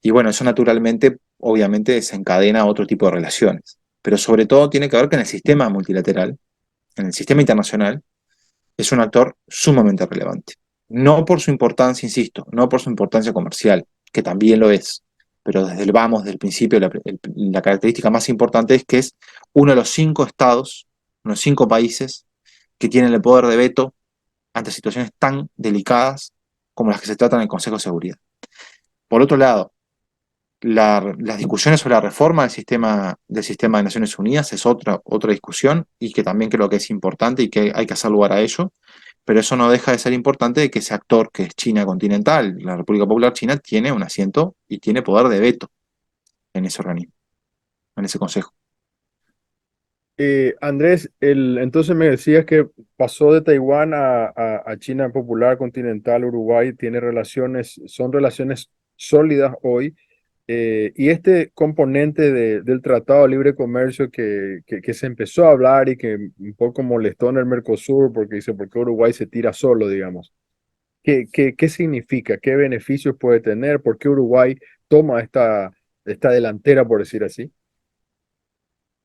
Speaker 4: y bueno, eso naturalmente, obviamente, desencadena otro tipo de relaciones. Pero sobre todo tiene que ver que en el sistema multilateral, en el sistema internacional, es un actor sumamente relevante. No por su importancia, insisto, no por su importancia comercial, que también lo es, pero desde el vamos, desde el principio, la característica más importante es que es uno de los 5 estados, uno de los 5 países que tienen el poder de veto ante situaciones tan delicadas como las que se tratan en el Consejo de Seguridad. Por otro lado, las discusiones sobre la reforma del sistema de Naciones Unidas es otra discusión y que también creo que es importante y que hay que hacer lugar a ello, pero eso no deja de ser importante de que ese actor que es China continental, la República Popular China, tiene un asiento y tiene poder de veto en ese organismo, en ese consejo.
Speaker 1: Andrés, entonces me decías que pasó de Taiwán a China Popular Continental, Uruguay, tiene relaciones, son relaciones sólidas hoy. Y este componente del Tratado de Libre Comercio que se empezó a hablar y que un poco molestó en el Mercosur porque dice, ¿por qué Uruguay se tira solo, digamos? ¿Qué significa? ¿Qué beneficios puede tener? ¿Por qué Uruguay toma esta delantera, por decir así?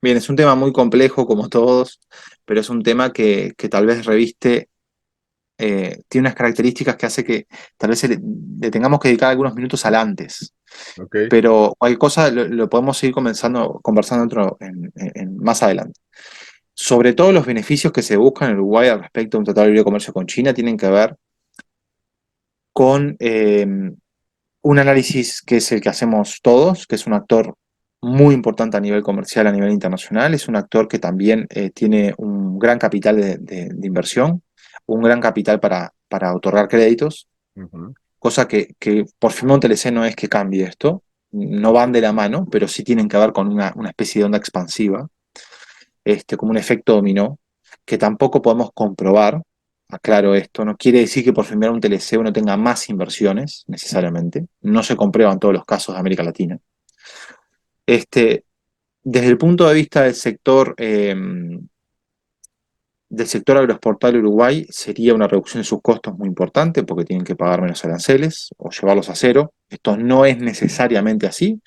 Speaker 4: Bien, es un tema muy complejo como todos, pero es un tema que tal vez reviste, tiene unas características que hace que tal vez le tengamos que dedicar algunos minutos al antes.
Speaker 1: ¿Ok?
Speaker 4: Pero cualquier cosa lo podemos seguir conversando más adelante. Sobre todo los beneficios que se buscan en Uruguay al respecto de un tratado de libre comercio con China tienen que ver con un análisis que es el que hacemos todos, que es un actor muy importante a nivel comercial, a nivel internacional, es un actor que también tiene un gran capital de inversión, un gran capital para otorgar créditos,
Speaker 1: Ujú.
Speaker 4: cosa que por firmar un TLC no es que cambie esto, no van de la mano, pero sí tienen que ver con una especie de onda expansiva, como un efecto dominó, que tampoco podemos comprobar. Aclaro esto, no quiere decir que por firmar un TLC uno tenga más inversiones, necesariamente. No se comprueba en todos los casos de América Latina. Este, Desde el punto de vista del sector agroexportable Uruguay, sería una reducción de sus costos muy importante porque tienen que pagar menos aranceles o llevarlos a cero. Esto no es necesariamente así,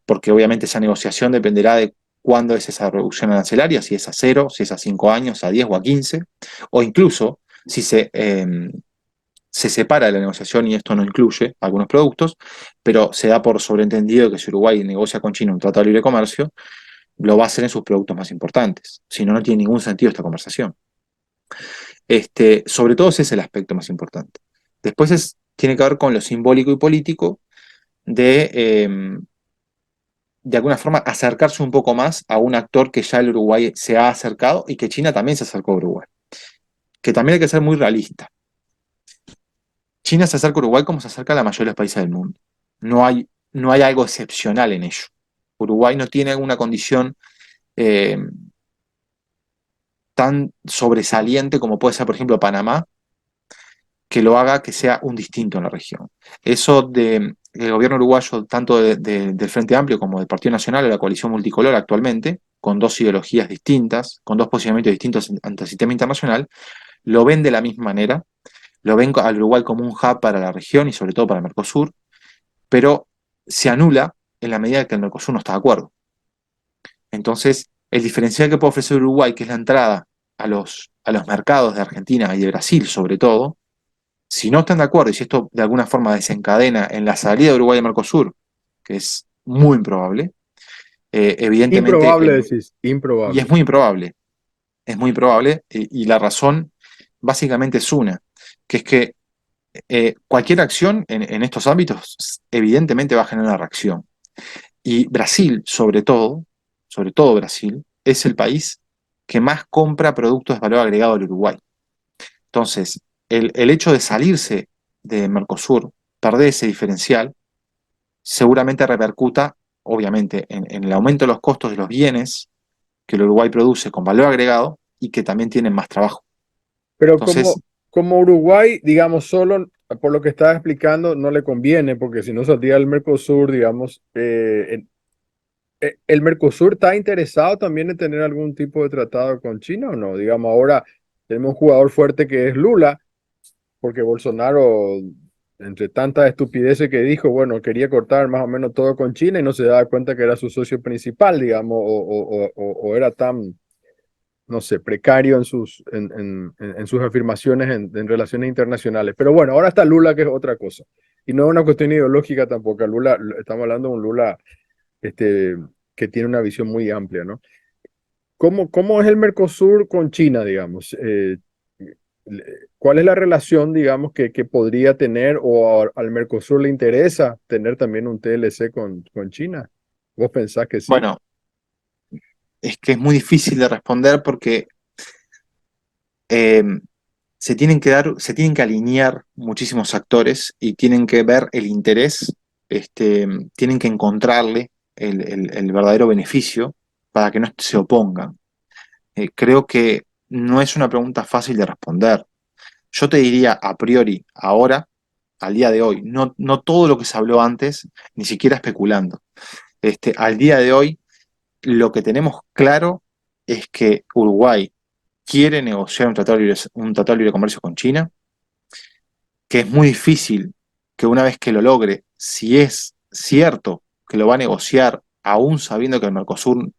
Speaker 4: porque obviamente esa negociación dependerá de cuándo es esa reducción arancelaria, si es a 0, si es a 5 años, a 10 o a 15, o incluso si se separa de la negociación y esto no incluye algunos productos, pero se da por sobreentendido que si Uruguay negocia con China un tratado de libre comercio, lo va a hacer en sus productos más importantes. Si no, no tiene ningún sentido esta conversación. Sobre todo ese es el aspecto más importante. Después tiene que ver con lo simbólico y político de alguna forma acercarse un poco más a un actor que ya el Uruguay se ha acercado y que China también se acercó a Uruguay. Que también hay que ser muy realista. China se acerca a Uruguay como se acerca a la mayoría de los países del mundo. No hay algo excepcional en ello. Uruguay no tiene alguna condición eh, tan sobresaliente como puede ser, por ejemplo, Panamá, que lo haga que sea un distinto en la región. Eso el gobierno uruguayo, tanto del Frente Amplio como del Partido Nacional o la coalición multicolor actualmente, con dos ideologías distintas, con dos posicionamientos distintos ante el sistema internacional, lo ven de la misma manera, lo ven al Uruguay como un hub para la región y sobre todo para el Mercosur, pero se anula en la medida que el Mercosur no está de acuerdo. Entonces, el diferencial que puede ofrecer Uruguay, que es la entrada a los mercados de Argentina y de Brasil sobre todo, si no están de acuerdo y si esto de alguna forma desencadena en la salida de Uruguay de Mercosur, que es muy improbable, evidentemente,
Speaker 1: Improbable, decís,
Speaker 4: y
Speaker 1: improbable.
Speaker 4: es muy improbable, y la razón básicamente es una, que es que cualquier acción en estos ámbitos evidentemente va a generar una reacción. Y Brasil, sobre todo Brasil, es el país que más compra productos de valor agregado del Uruguay. Entonces, el hecho de salirse de Mercosur, perder ese diferencial, seguramente repercuta, obviamente, en el aumento de los costos de los bienes que el Uruguay produce con valor agregado y que también tienen más trabajo.
Speaker 1: Pero
Speaker 4: Entonces,
Speaker 1: como Uruguay, digamos, solo por lo que estaba explicando, no le conviene, porque si no saldría el Mercosur, digamos, ¿el Mercosur está interesado también en tener algún tipo de tratado con China o no? Digamos, ahora tenemos un jugador fuerte que es Lula, porque Bolsonaro, entre tantas estupideces que dijo, bueno, quería cortar más o menos todo con China y no se daba cuenta que era su socio principal, digamos, o era tan, no sé, precario en en sus afirmaciones en relaciones internacionales. Pero bueno, ahora está Lula, que es otra cosa. Y no es una cuestión ideológica tampoco. Lula, estamos hablando de un Lula este, que tiene una visión muy amplia, ¿no? ¿Cómo es el Mercosur con China, digamos? ¿Cuál es la relación, digamos, que podría tener o al Mercosur le interesa tener también un TLC con China? ¿Vos pensás que sí?
Speaker 4: bueno, es que es muy difícil de responder porque eh, se tienen que alinear muchísimos actores y tienen que ver el interés, tienen que encontrarle el verdadero beneficio para que no se opongan. Creo que no es una pregunta fácil de responder. Yo te diría a priori, ahora, al día de hoy, no todo lo que se habló antes, ni siquiera especulando. Al día de hoy, lo que tenemos claro es que Uruguay quiere negociar un tratado de libre comercio con China, que es muy difícil que una vez que lo logre, si es cierto que lo va a negociar, aún sabiendo que el Mercosur,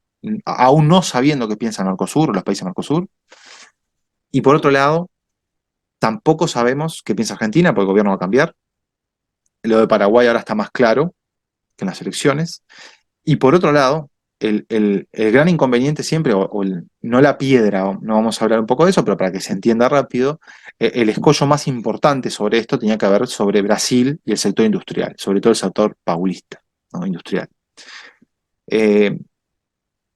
Speaker 4: aún no sabiendo qué piensa el Mercosur, los países Mercosur, y por otro lado, tampoco sabemos qué piensa Argentina, porque el gobierno va a cambiar. Lo de Paraguay ahora está más claro que en las elecciones. Y por otro lado, el gran inconveniente siempre, no la piedra, no vamos a hablar un poco de eso, pero para que se entienda rápido, el escollo más importante sobre esto tenía que ver sobre Brasil y el sector industrial, sobre todo el sector paulista, ¿no? Industrial. Eh,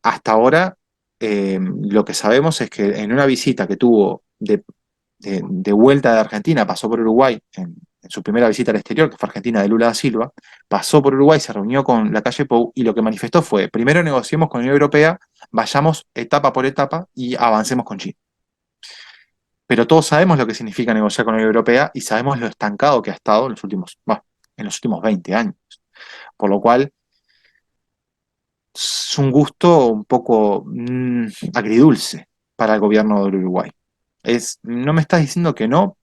Speaker 4: Hasta ahora, lo que sabemos es que en una visita que tuvo de vuelta de Argentina, pasó por Uruguay en su primera visita al exterior, que fue Argentina de Lula da Silva, pasó por Uruguay, se reunió con la calle Pou y lo que manifestó fue, primero negociemos con la Unión Europea, vayamos etapa por etapa y avancemos con China. Pero todos sabemos lo que significa negociar con la Unión Europea y sabemos lo estancado que ha estado en los últimos 20 años. Por lo cual, es un gusto un poco agridulce para el gobierno del Uruguay. No me estás diciendo que no,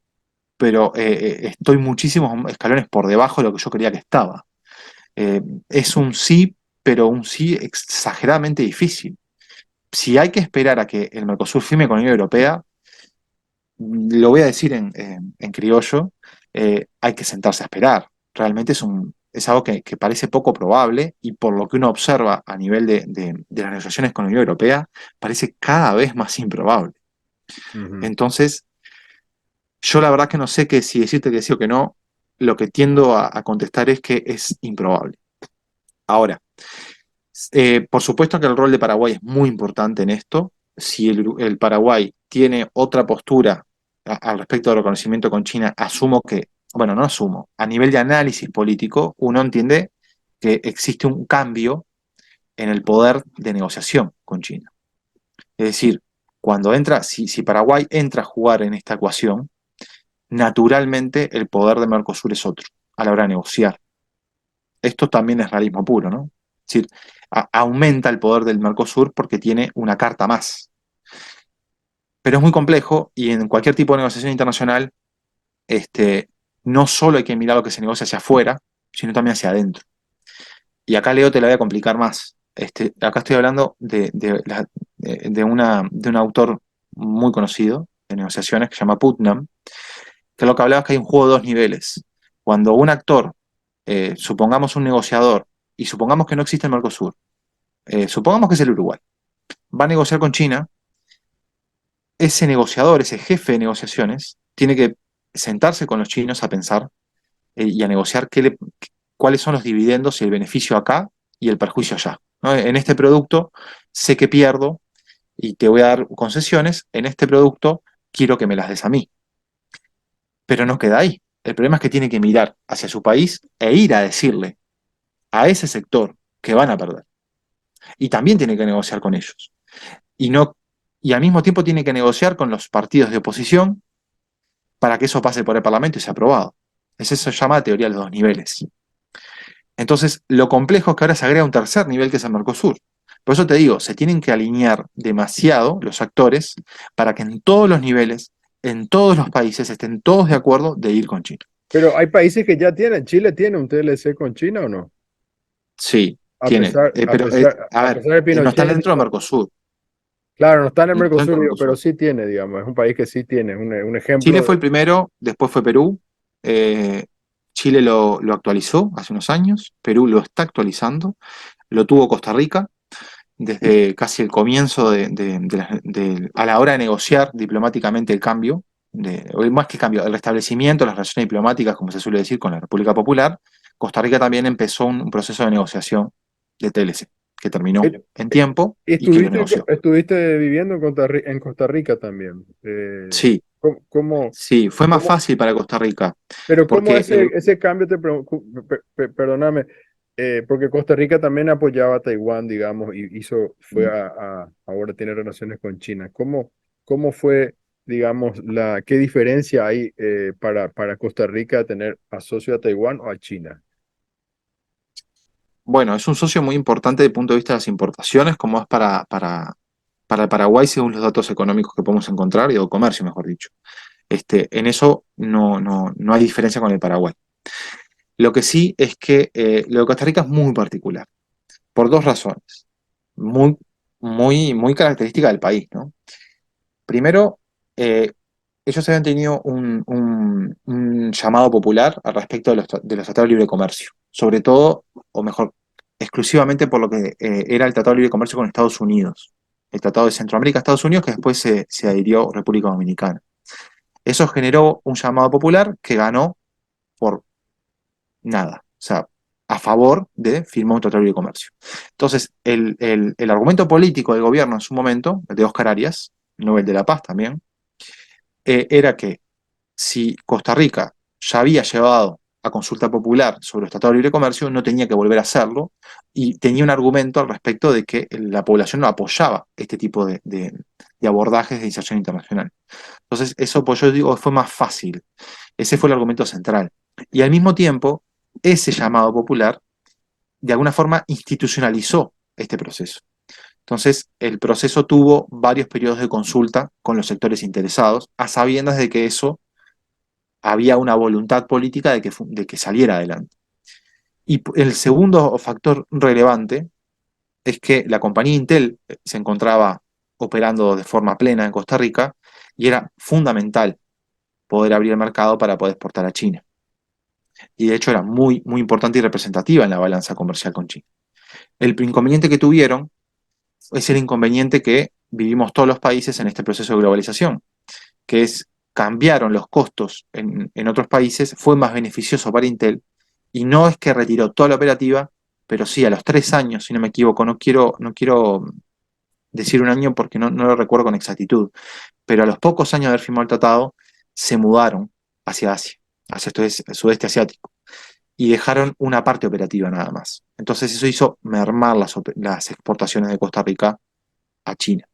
Speaker 4: pero estoy muchísimos escalones por debajo de lo que yo creía que estaba. Es un sí, pero un sí exageradamente difícil. Si hay que esperar a que el Mercosur firme con la Unión Europea, lo voy a decir en criollo, hay que sentarse a esperar. Realmente es algo que parece poco probable y por lo que uno observa a nivel de las negociaciones con la Unión Europea, parece cada vez más improbable.
Speaker 1: Ujú.
Speaker 4: Entonces, yo la verdad que no sé si decirte que sí o que no, lo que tiendo a contestar es que es improbable. Ahora, por supuesto que el rol de Paraguay es muy importante en esto. Si el Paraguay tiene otra postura al respecto del reconocimiento con China, asumo que, bueno, no asumo, a nivel de análisis político, uno entiende que existe un cambio en el poder de negociación con China. Es decir, si Paraguay entra a jugar en esta ecuación, naturalmente el poder de Mercosur es otro a la hora de negociar. Esto también es realismo puro, ¿no? Es decir, aumenta el poder del Mercosur porque tiene una carta más. Pero es muy complejo y en cualquier tipo de negociación internacional, no solo hay que mirar lo que se negocia hacia afuera, sino también hacia adentro. Y acá, Leo, te la voy a complicar más. Acá estoy hablando de un autor muy conocido de negociaciones que se llama Putnam, que lo que hablaba es que hay un juego de dos niveles. Cuando un actor, supongamos un negociador, y supongamos que no existe el Mercosur, supongamos que es el Uruguay, va a negociar con China, ese negociador, ese jefe de negociaciones, tiene que sentarse con los chinos a pensar y a negociar cuáles son los dividendos y el beneficio acá y el perjuicio allá, ¿no? En este producto sé que pierdo, y te voy a dar concesiones, en este producto quiero que me las des a mí. Pero no queda ahí. El problema es que tiene que mirar hacia su país e ir a decirle a ese sector que van a perder. Y también tiene que negociar con ellos. Y, no, y al mismo tiempo tiene que negociar con los partidos de oposición para que eso pase por el Parlamento y sea aprobado. Eso se llama teoría de los dos niveles. Entonces, lo complejo es que ahora se agrega un tercer nivel que es el Mercosur. Por eso te digo, se tienen que alinear demasiado los actores para que en todos los niveles, en todos los países, estén todos de acuerdo de ir con China.
Speaker 1: Pero hay países que ya tienen. ¿Chile tiene un TLC con China o no?
Speaker 4: Sí,
Speaker 1: A
Speaker 4: tienen.
Speaker 1: pesar, a
Speaker 4: Pero,
Speaker 1: pesar,
Speaker 4: a
Speaker 1: a
Speaker 4: ver,
Speaker 1: pesar de
Speaker 4: no están
Speaker 1: Pinochet.
Speaker 4: dentro del Mercosur.
Speaker 1: Claro, no está en el
Speaker 4: No están
Speaker 1: Mercosur,
Speaker 4: dentro del
Speaker 1: digo, pero
Speaker 4: Mercosur.
Speaker 1: sí tiene, digamos. Es un país que sí tiene. Un
Speaker 4: Chile
Speaker 1: ejemplo
Speaker 4: fue
Speaker 1: de.
Speaker 4: el primero, después fue Perú. Eh, Chile lo actualizó hace unos años, Perú lo está actualizando, lo tuvo Costa Rica desde casi el comienzo a la hora de negociar diplomáticamente el cambio, o más que el cambio, el restablecimiento de las relaciones diplomáticas, como se suele decir, con la República Popular. Costa Rica también empezó un proceso de negociación de TLC, que terminó
Speaker 1: Eh,
Speaker 4: en tiempo
Speaker 1: Y
Speaker 4: y que lo
Speaker 1: estuviste,
Speaker 4: negoció.
Speaker 1: estuviste viviendo en Costa Rica también.
Speaker 4: Sí,
Speaker 1: ¿Cómo,
Speaker 4: sí, fue más
Speaker 1: cómo-
Speaker 4: fácil para Costa Rica,
Speaker 1: pero cómo
Speaker 4: porque
Speaker 1: ese cambio perdóname, porque Costa Rica también apoyaba a Taiwán, digamos, y ahora tiene relaciones con China. ¿Cómo fue, digamos, qué diferencia hay para Costa Rica tener a socio a Taiwán o a China?
Speaker 4: bueno, es un socio muy importante desde el punto de vista de las importaciones, como es para el Paraguay, según los datos económicos que podemos encontrar, y de comercio, mejor dicho. En eso no hay diferencia con el Paraguay. Lo que sí es que lo de Costa Rica es muy particular, por dos razones, muy, muy característica del país, ¿no? Primero, eh, ellos habían tenido un llamado popular al respecto de los tratados de libre comercio, sobre todo, o mejor, exclusivamente por lo que era el Tratado de Libre Comercio con Estados Unidos, el Tratado de Centroamérica, Estados Unidos, que después se adhirió República Dominicana. Eso generó un llamado popular que ganó por nada, o sea, a favor de firmar un tratado de libre comercio. Entonces, el argumento político del gobierno en su momento, el de Oscar Arias, Nobel de la Paz también, era que si Costa Rica ya había llevado a consulta popular sobre los tratados de libre comercio, no tenía que volver a hacerlo, y tenía un argumento al respecto de que la población no apoyaba este tipo de abordajes de inserción internacional. Entonces, eso, pues yo digo, fue más fácil. Ese fue el argumento central. Y al mismo tiempo, ese llamado popular, de alguna forma, institucionalizó este proceso. Entonces, el proceso tuvo varios periodos de consulta con los sectores interesados, a sabiendas de que eso había una voluntad política de que saliera adelante. Y el segundo factor relevante es que la compañía Intel se encontraba operando de forma plena en Costa Rica y era fundamental poder abrir el mercado para poder exportar a China. Y de hecho era muy importante y representativa en la balanza comercial con China. El inconveniente que tuvieron es el inconveniente que vivimos todos los países en este proceso de globalización, que es cambiaron los costos en otros países, fue más beneficioso para Intel, y no es que retiró toda la operativa, pero sí a los 3 años, si no me equivoco, no quiero decir un año porque no lo recuerdo con exactitud, pero a los pocos años de haber firmado el tratado, se mudaron hacia Asia, hacia el sudeste asiático, y dejaron una parte operativa nada más. Entonces eso hizo mermar las exportaciones de Costa Rica a China.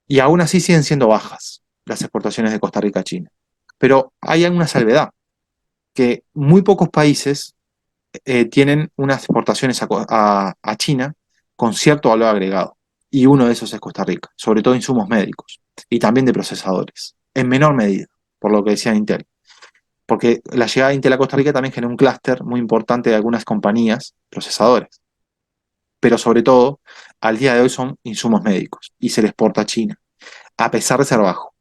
Speaker 4: Y aún así siguen siendo bajas las exportaciones de Costa Rica a China. Pero hay alguna salvedad, que muy pocos países tienen unas exportaciones a China con cierto valor agregado. Y uno de esos es Costa Rica, sobre todo insumos médicos y también de procesadores, en menor medida, por lo que decía Intel. Porque la llegada de Intel a Costa Rica también generó un clúster muy importante de algunas compañías procesadores. Pero sobre todo, al día de hoy son insumos médicos y se les exporta a China, a pesar de ser bajo.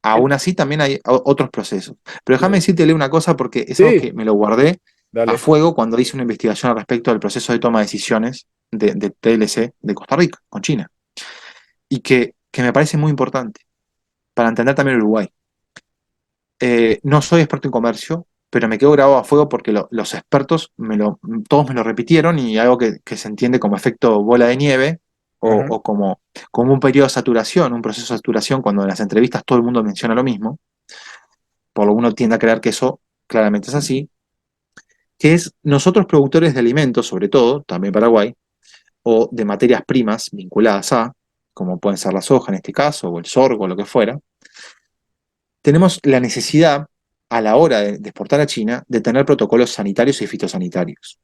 Speaker 1: Eh,
Speaker 4: Aún así, también hay otros procesos. Pero déjame
Speaker 1: eh,
Speaker 4: decirte una cosa, porque es algo
Speaker 1: Sí,
Speaker 4: que me lo guardé a
Speaker 1: dale.
Speaker 4: fuego cuando hice una investigación al respecto del proceso de toma de decisiones de TLC de Costa Rica con China. Y que me parece muy importante para entender también Uruguay. No soy experto en comercio, pero me quedo grabado a fuego porque los expertos todos me lo repitieron, y algo que se entiende como efecto bola de nieve
Speaker 1: Ajá.
Speaker 4: o como un periodo de saturación, un proceso de saturación, cuando en las entrevistas todo el mundo menciona lo mismo, por lo que uno tiende a creer que eso claramente es así, que es nosotros productores de alimentos, sobre todo, también Paraguay, o de materias primas vinculadas a, como pueden ser la soja en este caso, o el sorgo, o lo que fuera, tenemos la necesidad a la hora de exportar a China de tener protocolos sanitarios y fitosanitarios.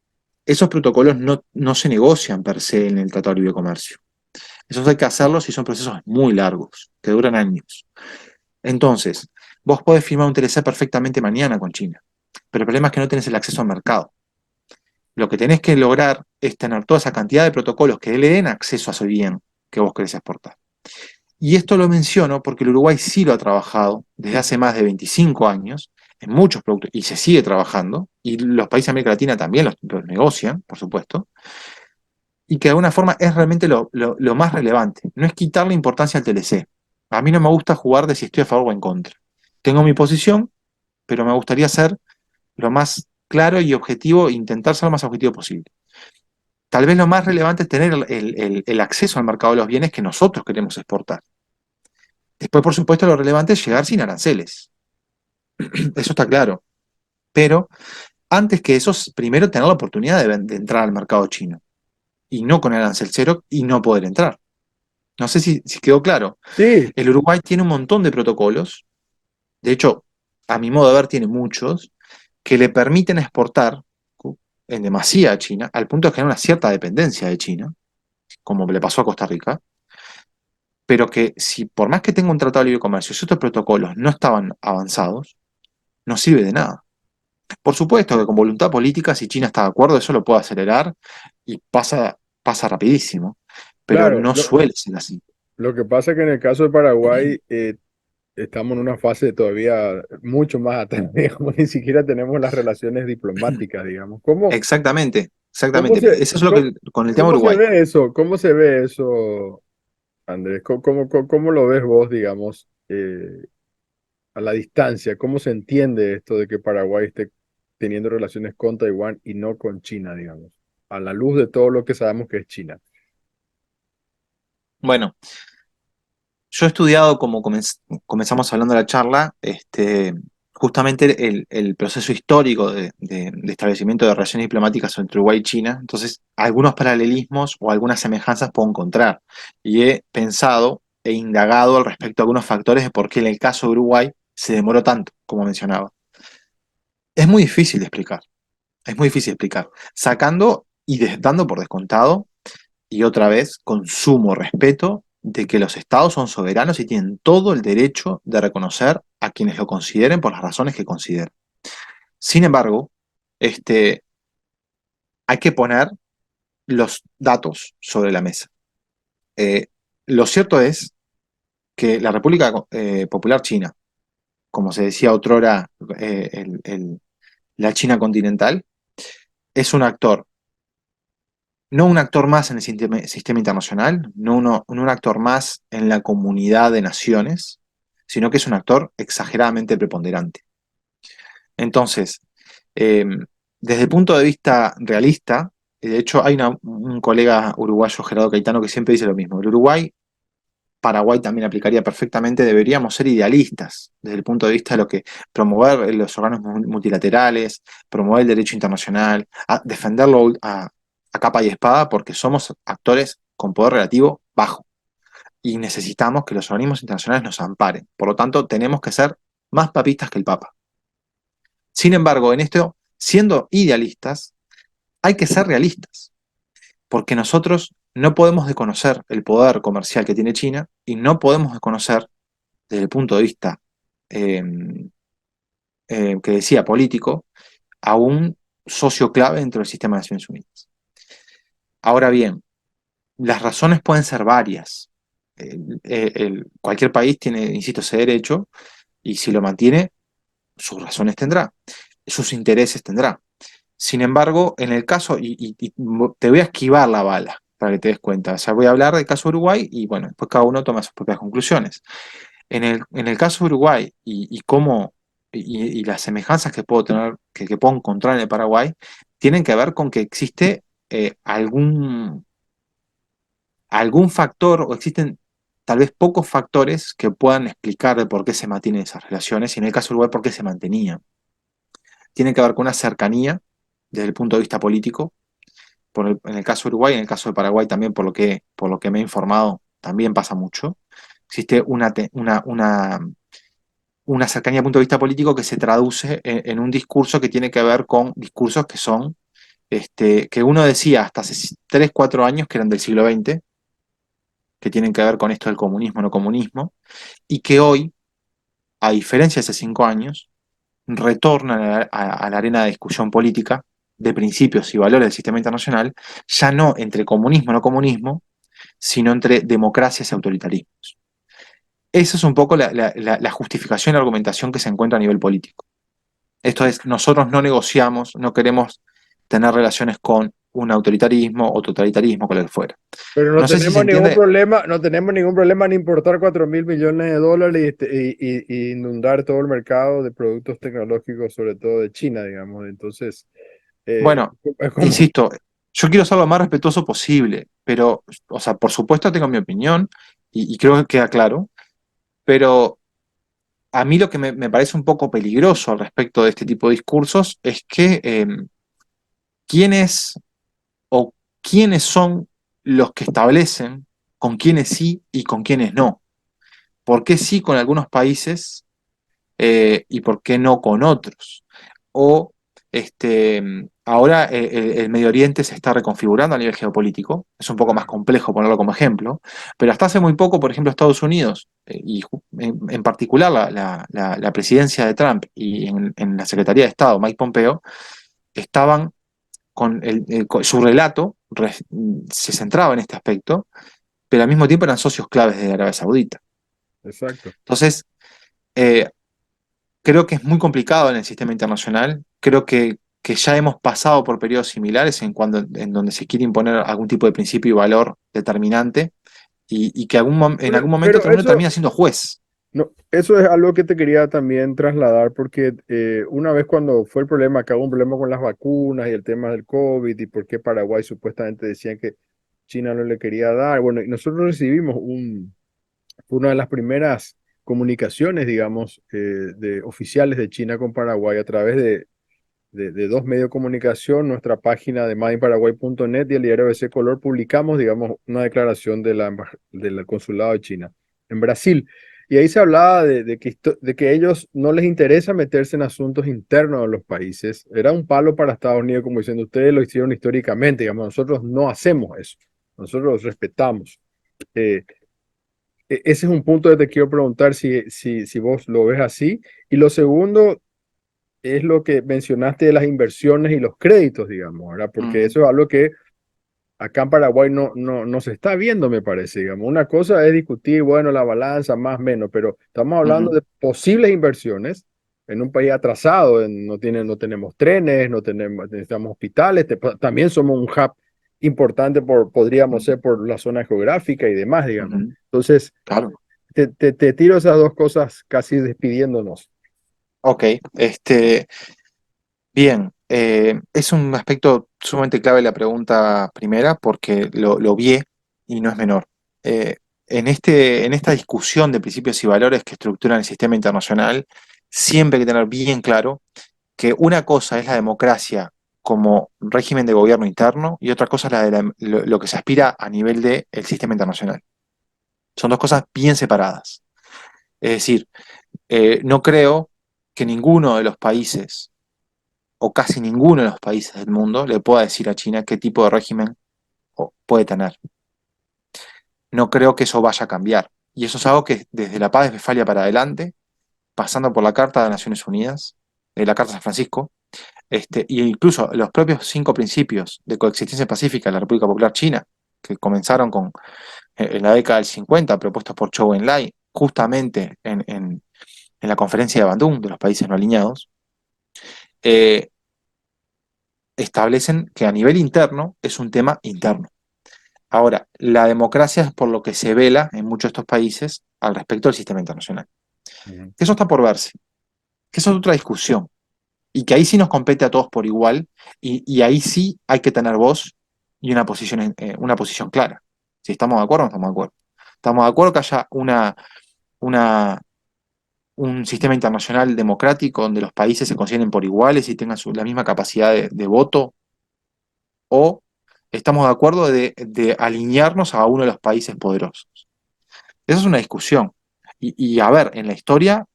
Speaker 4: Esos protocolos no se negocian per se en el Tratado de Libre Comercio. Esos hay que hacerlos y son procesos muy largos, que duran años. Entonces, vos podés firmar un TLC perfectamente mañana con China, pero el problema es que no tenés el acceso al mercado. Lo que tenés que lograr es tener toda esa cantidad de protocolos que le den acceso a ese bien que vos querés exportar. Y esto lo menciono porque el Uruguay sí lo ha trabajado desde hace más de 25 años en muchos productos y se sigue trabajando, y los países de América Latina también los negocian, por supuesto, y que de alguna forma es realmente lo más relevante. No es quitarle importancia al TLC. A mí no me gusta jugar de si estoy a favor o en contra. Tengo mi posición, pero me gustaría ser lo más claro y objetivo, intentar ser lo más objetivo posible. Tal vez lo más relevante es tener el acceso al mercado de los bienes que nosotros queremos exportar. Después, por supuesto, lo relevante es llegar sin aranceles. Eso está claro. Pero antes que eso, primero tener la oportunidad de entrar al mercado chino. Y no con el arancel cero y no poder entrar. No sé si quedó claro.
Speaker 1: Sí,
Speaker 4: El Uruguay tiene un montón de protocolos. De hecho, a mi modo de ver, tiene muchos que le permiten exportar en demasía a China, al punto de generar una cierta dependencia de China, como le pasó a Costa Rica, pero que si por más que tenga un tratado de libre comercio, si estos protocolos no estaban avanzados, no sirve de nada. Por supuesto que con voluntad política, si China está de acuerdo, eso lo puede acelerar y pasa rapidísimo, pero
Speaker 1: claro.
Speaker 4: no suele ser así.
Speaker 1: Lo que pasa es que en el caso de Paraguay estamos en una fase todavía mucho más atrás, digamos, ni siquiera tenemos las relaciones diplomáticas, digamos.
Speaker 4: Exactamente,
Speaker 1: Cómo
Speaker 4: exactamente.
Speaker 1: se,
Speaker 4: Eso es lo que con el tema
Speaker 1: cómo se
Speaker 4: Uruguay.
Speaker 1: ve eso? ¿Cómo se ve eso, Andrés? ¿Cómo lo ves vos, digamos, a la distancia? ¿Cómo se entiende esto de que Paraguay esté teniendo relaciones con Taiwán y no con China, digamos? A la luz de todo lo que sabemos que es China.
Speaker 4: Bueno, yo he estudiado, como comenzamos hablando de la charla, justamente el proceso histórico de establecimiento de relaciones diplomáticas entre Uruguay y China. Entonces, algunos paralelismos o algunas semejanzas puedo encontrar. Y he pensado e indagado al respecto de algunos factores de por qué en el caso de Uruguay se demoró tanto, como mencionaba. Es muy difícil de explicar, es muy difícil de explicar. Sacando y dando por descontado, y otra vez, con sumo respeto, de que los estados son soberanos y tienen todo el derecho de reconocer a quienes lo consideren por las razones que consideren. Sin embargo, este, hay que poner los datos sobre la mesa. Eh, lo cierto es que la República Popular China, como se decía otrora, la China continental, es un actor, no un actor más en el sistema internacional, no un actor más en la comunidad de naciones, sino que es un actor exageradamente preponderante. Entonces, eh, desde el punto de vista realista, de hecho hay un colega uruguayo, Gerardo Caetano, que siempre dice lo mismo. El Uruguay, Paraguay también aplicaría perfectamente, deberíamos ser idealistas desde el punto de vista de lo que promover los órganos multilaterales, promover el derecho internacional, defenderlo a capa y espada, porque somos actores con poder relativo bajo y necesitamos que los organismos internacionales nos amparen. Por lo tanto, tenemos que ser más papistas que el Papa. Sin embargo, en esto, siendo idealistas, hay que ser realistas, porque nosotros no podemos desconocer el poder comercial que tiene China y no podemos desconocer, desde el punto de vista eh, que decía político, a un socio clave dentro del sistema de Naciones Unidas. Ahora bien, las razones pueden ser varias. Cualquier país tiene, insisto, ese derecho, y si lo mantiene, sus razones tendrá, sus intereses tendrá. Sin embargo, en el caso, y te voy a esquivar la bala para que te des cuenta, o sea, voy a hablar del caso de Uruguay y bueno, después cada uno toma sus propias conclusiones. En el caso de Uruguay y las semejanzas que puedo tener, que puedo encontrar en el Paraguay, tienen que ver con que existe algún factor o existen tal vez pocos factores que puedan explicar de por qué se mantienen esas relaciones y en el caso de Uruguay por qué se mantenían. Tiene que ver con una cercanía desde el punto de vista político. En el caso de Uruguay, en el caso de Paraguay también, por lo que me he informado, también pasa mucho. Existe una cercanía desde el punto de vista político que se traduce en un discurso que tiene que ver con discursos que son, que uno decía hasta hace 3, 4 años que eran del siglo XX, que tienen que ver con esto del comunismo, no comunismo, y que hoy, a diferencia de hace 5 años, retornan a la arena de discusión política de principios y valores del sistema internacional, ya no entre comunismo y no comunismo, sino entre democracias y autoritarismos. Esa es un poco la justificación y argumentación que se encuentra a nivel político. Esto es, nosotros no negociamos, no queremos tener relaciones con un autoritarismo o totalitarismo, con el que fuera.
Speaker 1: Pero no
Speaker 4: No sé si se
Speaker 1: tenemos ningún
Speaker 4: entiende.
Speaker 1: problema, no tenemos ningún problema en importar 4.000 millones de dólares y inundar todo el mercado de productos tecnológicos, sobre todo de China, digamos. Entonces,
Speaker 4: Bueno,
Speaker 1: es como,
Speaker 4: insisto, yo quiero ser lo más respetuoso posible, pero, o sea, por supuesto tengo mi opinión y creo que queda claro, pero a mí lo que me parece un poco peligroso al respecto de este tipo de discursos es que quiénes o quiénes son los que establecen con quiénes sí y con quiénes no. ¿Por qué sí con algunos países y por qué no con otros? O ahora el Medio Oriente se está reconfigurando a nivel geopolítico, es un poco más complejo ponerlo como ejemplo, pero hasta hace muy poco, por ejemplo, Estados Unidos, en particular la presidencia de Trump y en la Secretaría de Estado, Mike Pompeo, estaban con su relato se centraba en este aspecto, pero al mismo tiempo eran socios claves de Arabia Saudita.
Speaker 1: exacto.
Speaker 4: Entonces, eh, creo que es muy complicado en el sistema internacional. Creo que ya hemos pasado por periodos similares en donde se quiere imponer algún tipo de principio y valor determinante y que en algún momento
Speaker 1: Pero
Speaker 4: uno termina siendo juez.
Speaker 1: no, eso es algo que te quería también trasladar, porque una vez cuando fue el problema, acá hubo un problema con las vacunas y el tema del COVID y por qué Paraguay supuestamente decían que China no le quería dar. Bueno, y nosotros recibimos una de las primeras comunicaciones, digamos, de oficiales de China con Paraguay a través de dos medios de comunicación, nuestra página de madeinparaguay.net y el diario ABC Color, publicamos, digamos, una declaración del consulado de China en Brasil. Y ahí se hablaba de que ellos no les interesa meterse en asuntos internos de los países. Era un palo para Estados Unidos, como diciendo, ustedes lo hicieron históricamente, digamos, nosotros no hacemos eso, nosotros respetamos. Eh, Ese es un punto que te quiero preguntar si vos lo ves así. Y lo segundo es lo que mencionaste de las inversiones y los créditos, digamos, ¿verdad? Porque
Speaker 4: Mm,
Speaker 1: eso es algo que acá en Paraguay no se está viendo, me parece, digamos. Una cosa es discutir, bueno, la balanza, más o menos, pero estamos hablando
Speaker 4: ujú,
Speaker 1: de posibles inversiones en un país atrasado, no tenemos trenes, necesitamos hospitales, también somos un hub importante podríamos
Speaker 4: ujú,
Speaker 1: ser por la zona geográfica y demás, digamos.
Speaker 4: ujú.
Speaker 1: Entonces,
Speaker 4: Claro.
Speaker 1: te tiro esas dos cosas casi despidiéndonos.
Speaker 4: Ok. Bien, es un aspecto sumamente clave la pregunta primera porque lo vi y no es menor. Eh, en esta discusión de principios y valores que estructuran el sistema internacional, siempre hay que tener bien claro que una cosa es la democracia como régimen de gobierno interno y otra cosa es lo que se aspira a nivel del sistema internacional. Son dos cosas bien separadas. Es decir, no creo que ninguno de los países o casi ninguno de los países del mundo le pueda decir a China qué tipo de régimen puede tener. No creo que eso vaya a cambiar. Y eso es algo que desde la paz de Westfalia para adelante, pasando por la Carta de Naciones Unidas, la Carta de San Francisco, y incluso los propios 5 principios de coexistencia pacífica de la República Popular China, que comenzaron en la década del 50, propuestos por Zhou Enlai, justamente en la conferencia de Bandung de los países no alineados, eh, establecen que a nivel interno es un tema interno. Ahora, la democracia es por lo que se vela en muchos de estos países al respecto del sistema internacional.
Speaker 1: Ujú.
Speaker 4: Que eso está por verse, que eso es otra discusión, y que ahí sí nos compete a todos por igual, y ahí sí hay que tener voz y una posición clara. Si estamos de acuerdo o no estamos de acuerdo. Estamos de acuerdo que haya una, un sistema internacional democrático donde los países se consideren por iguales y tengan la misma capacidad de voto, o estamos de acuerdo de alinearnos a uno de los países poderosos. Esa es una discusión. Y a ver, en la historia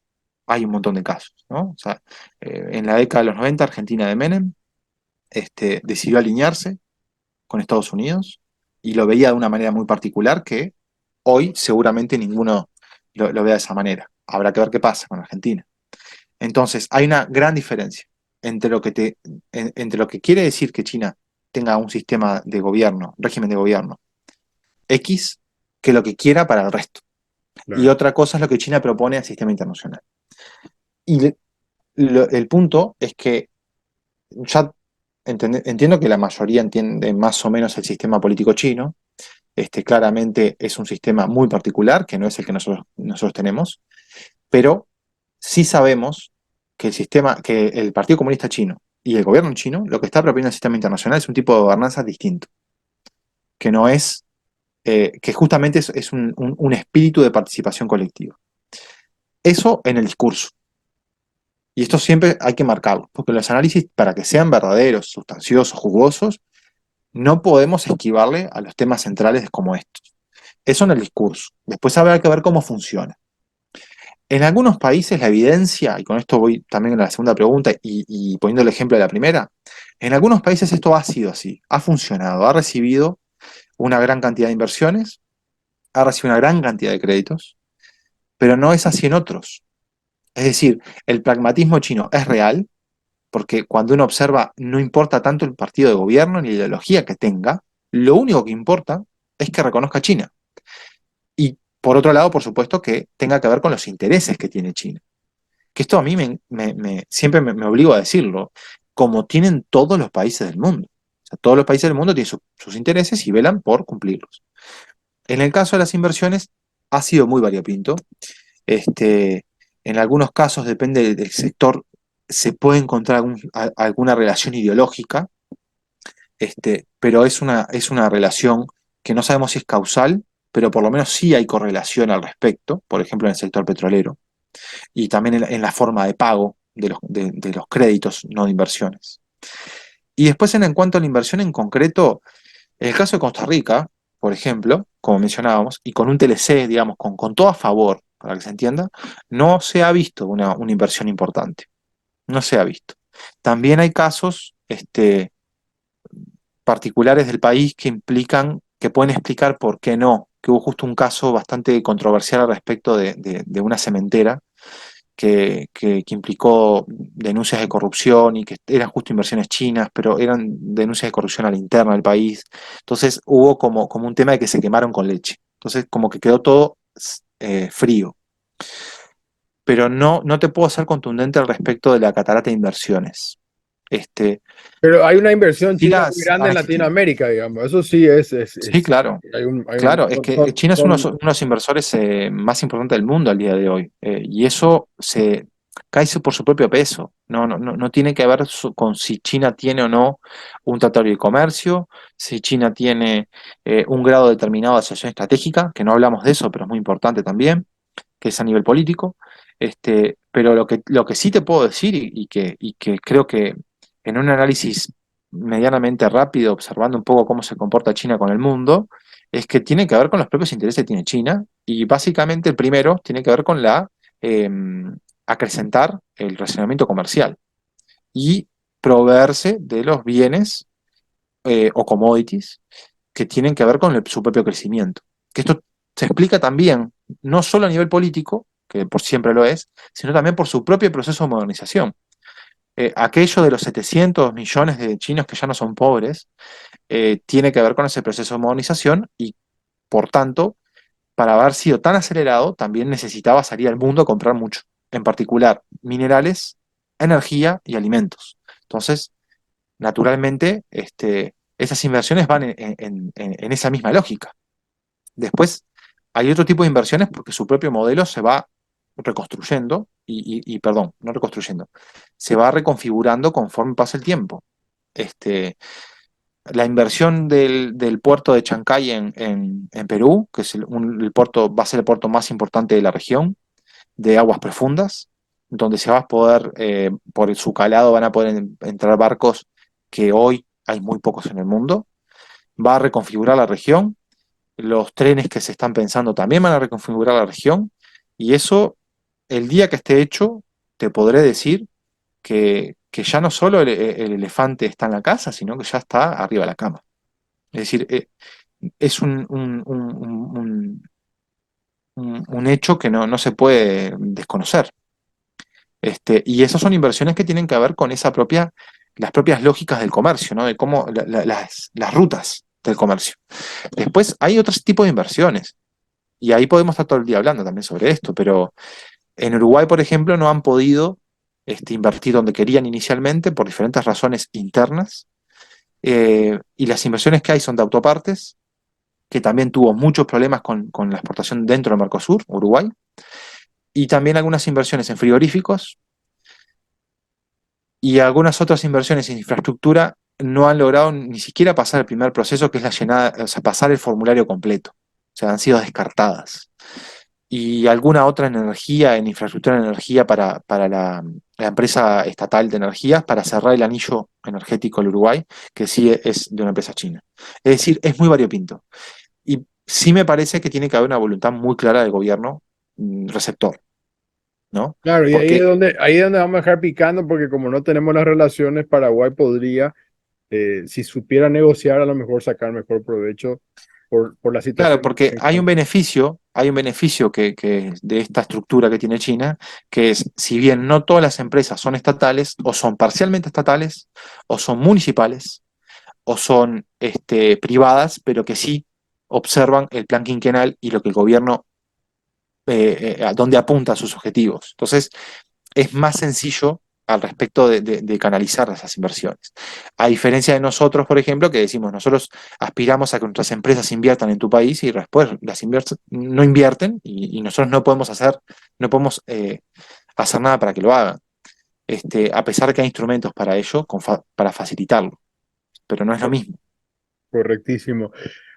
Speaker 4: hay un montón de casos, ¿no? O sea, en la década de los 90, Argentina de Menem decidió alinearse con Estados Unidos y lo veía de una manera muy particular que hoy seguramente ninguno lo vea de esa manera. Habrá que ver qué pasa con Argentina. Entonces, hay una gran diferencia entre entre lo que quiere decir que China tenga un sistema de gobierno, régimen de gobierno X, que lo que quiera para el resto. Y
Speaker 1: Claro.
Speaker 4: otra cosa es lo que China propone al sistema internacional. Y el punto es que ya entiendo que la mayoría entiende más o menos el sistema político chino. Claramente es un sistema muy particular, que no es el que nosotros tenemos, pero sí sabemos que que el Partido Comunista Chino y el gobierno chino lo que está proponiendo el sistema internacional es un tipo de gobernanza distinto, que no es, que justamente es un espíritu de participación colectiva. Eso en el discurso. Y esto siempre hay que marcarlo, porque los análisis, para que sean verdaderos, sustanciosos, jugosos, no podemos esquivarle a los temas centrales como estos. Eso en el discurso. Después habrá que ver cómo funciona. En algunos países la evidencia, y con esto voy también a la segunda pregunta y poniendo el ejemplo de la primera, en algunos países esto ha sido así, ha funcionado, ha recibido una gran cantidad de inversiones, ha recibido una gran cantidad de créditos, pero no es así en otros. Es decir, el pragmatismo chino es real, porque cuando uno observa, no importa tanto el partido de gobierno ni la ideología que tenga, lo único que importa es que reconozca a China. Y por otro lado, por supuesto, que tenga que ver con los intereses que tiene China. Que esto a mí siempre me obligo a decirlo, como tienen todos los países del mundo. O sea, todos los países del mundo tienen sus intereses y velan por cumplirlos. En el caso de las inversiones, ha sido muy variopinto. En algunos casos, depende del sector, se puede encontrar alguna relación ideológica, pero es una relación que no sabemos si es causal, pero por lo menos sí hay correlación al respecto, por ejemplo en el sector petrolero, y también en la forma de pago de los créditos no de inversiones. Y después en cuanto a la inversión en concreto, en el caso de Costa Rica, por ejemplo, como mencionábamos, y con un TLC, digamos, con todo a favor, para que se entienda, no se ha visto una inversión importante. No se ha visto. También hay casos particulares del país que implican, que pueden explicar por qué no, que hubo justo un caso bastante controversial al respecto de una cementera que implicó denuncias de corrupción y que eran justo inversiones chinas, pero eran denuncias de corrupción a la interna del país. Entonces hubo como un tema de que se quemaron con leche. Entonces como que quedó todo frío. Pero no te puedo ser contundente al respecto de la catarata de inversiones. Este,
Speaker 1: Pero hay una inversión
Speaker 4: sí
Speaker 1: china muy
Speaker 4: las
Speaker 1: grande
Speaker 4: han
Speaker 1: en
Speaker 4: existido.
Speaker 1: Latinoamérica, digamos. Eso sí
Speaker 4: Sí, claro.
Speaker 1: hay
Speaker 4: Claro, es que China es uno de los inversores más importantes del mundo al día de hoy. Y eso se cae por su propio peso. No tiene que ver con si China tiene o no un tratado de comercio, si China tiene un grado determinado de asociación estratégica, que no hablamos de eso, pero es muy importante también, que es a nivel político. Pero lo que sí te puedo decir y que creo que en un análisis medianamente rápido, observando un poco cómo se comporta China con el mundo, es que tiene que ver con los propios intereses que tiene China y básicamente el primero tiene que ver con eh, acrecentar el relacionamiento comercial y proveerse de los bienes o commodities que tienen que ver con su propio crecimiento. Que esto se explica también, no solo a nivel político, que por siempre lo es, sino también por su propio proceso de modernización. Aquello de los 700 millones de chinos que ya no son pobres, tiene que ver con ese proceso de modernización y, por tanto, para haber sido tan acelerado, también necesitaba salir al mundo a comprar mucho, en particular minerales, energía y alimentos. Entonces, naturalmente, esas inversiones van en esa misma lógica. Después, hay otro tipo de inversiones porque su propio modelo se va reconstruyendo perdón, no reconstruyendo, se va reconfigurando conforme pasa el tiempo. Este, la inversión del puerto de Chancay en Perú, que es el puerto, va a ser el puerto más importante de la región, de aguas profundas, donde se va a poder, por su calado, van a poder entrar barcos que hoy hay muy pocos en el mundo. Va a reconfigurar la región. Los trenes que se están pensando también van a reconfigurar la región. Y eso, el día que esté hecho, te podré decir que ya no solo el elefante está en la casa, sino que ya está arriba de la cama. Es decir, es un hecho que no se puede desconocer. Y esas son inversiones que tienen que ver con las propias lógicas del comercio, ¿no? De cómo las rutas del comercio. Después hay otros tipos de inversiones, y ahí podemos estar todo el día hablando también sobre esto, pero en Uruguay, por ejemplo, no han podido invertir donde querían inicialmente por diferentes razones internas, y las inversiones que hay son de autopartes, que también tuvo muchos problemas con la exportación dentro del Mercosur, Uruguay, y también algunas inversiones en frigoríficos y algunas otras inversiones en infraestructura no han logrado ni siquiera pasar el primer proceso, que es la llenada, o sea, pasar el formulario completo. O sea, han sido descartadas. Y alguna otra en energía, en infraestructura de energía para la empresa estatal de energías, para cerrar el anillo energético del Uruguay, que sí es de una empresa china. Es decir, es muy variopinto. Y sí me parece que tiene que haber una voluntad muy clara del gobierno receptor, ¿no?
Speaker 1: Claro, y
Speaker 4: Porque,
Speaker 1: ahí es donde vamos a dejar picando, porque como no tenemos las relaciones, Paraguay podría, si supiera negociar, a lo mejor sacar mejor provecho por la
Speaker 4: claro,
Speaker 1: situación que
Speaker 4: porque
Speaker 1: se encuentra.
Speaker 4: hay un beneficio que de esta estructura que tiene China, que es, si bien no todas las empresas son estatales, o son parcialmente estatales, o son municipales, o son privadas, pero que sí observan el plan quinquenal y lo que el gobierno, a dónde apunta sus objetivos. Entonces, es más sencillo al respecto de canalizar esas inversiones. A diferencia de nosotros, por ejemplo, que decimos, nosotros aspiramos a que nuestras empresas inviertan en tu país y después no invierten, y nosotros no podemos hacer nada para que lo hagan. A pesar que hay instrumentos para ello, para facilitarlo, pero no es lo mismo.
Speaker 1: Correctísimo.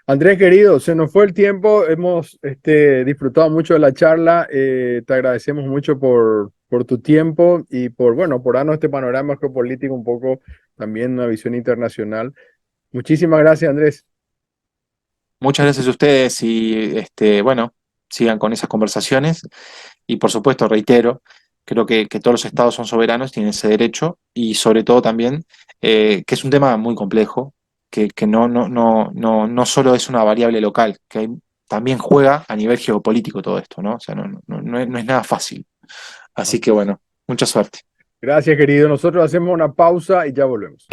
Speaker 1: Andrés, querido, se nos fue el tiempo, hemos disfrutado mucho de la charla, te agradecemos mucho por tu tiempo y bueno, por darnos este panorama geopolítico, un poco también una visión internacional. Muchísimas gracias, Andrés.
Speaker 4: Muchas gracias a ustedes y bueno, sigan con esas conversaciones. Y por supuesto, reitero, creo que todos los estados son soberanos, tienen ese derecho, y sobre todo también que es un tema muy complejo, que no solo es una variable local, también juega a nivel geopolítico todo esto, ¿no? O sea, no es nada fácil. Así que bueno, mucha suerte.
Speaker 1: Gracias, querido. Nosotros hacemos una pausa y ya volvemos.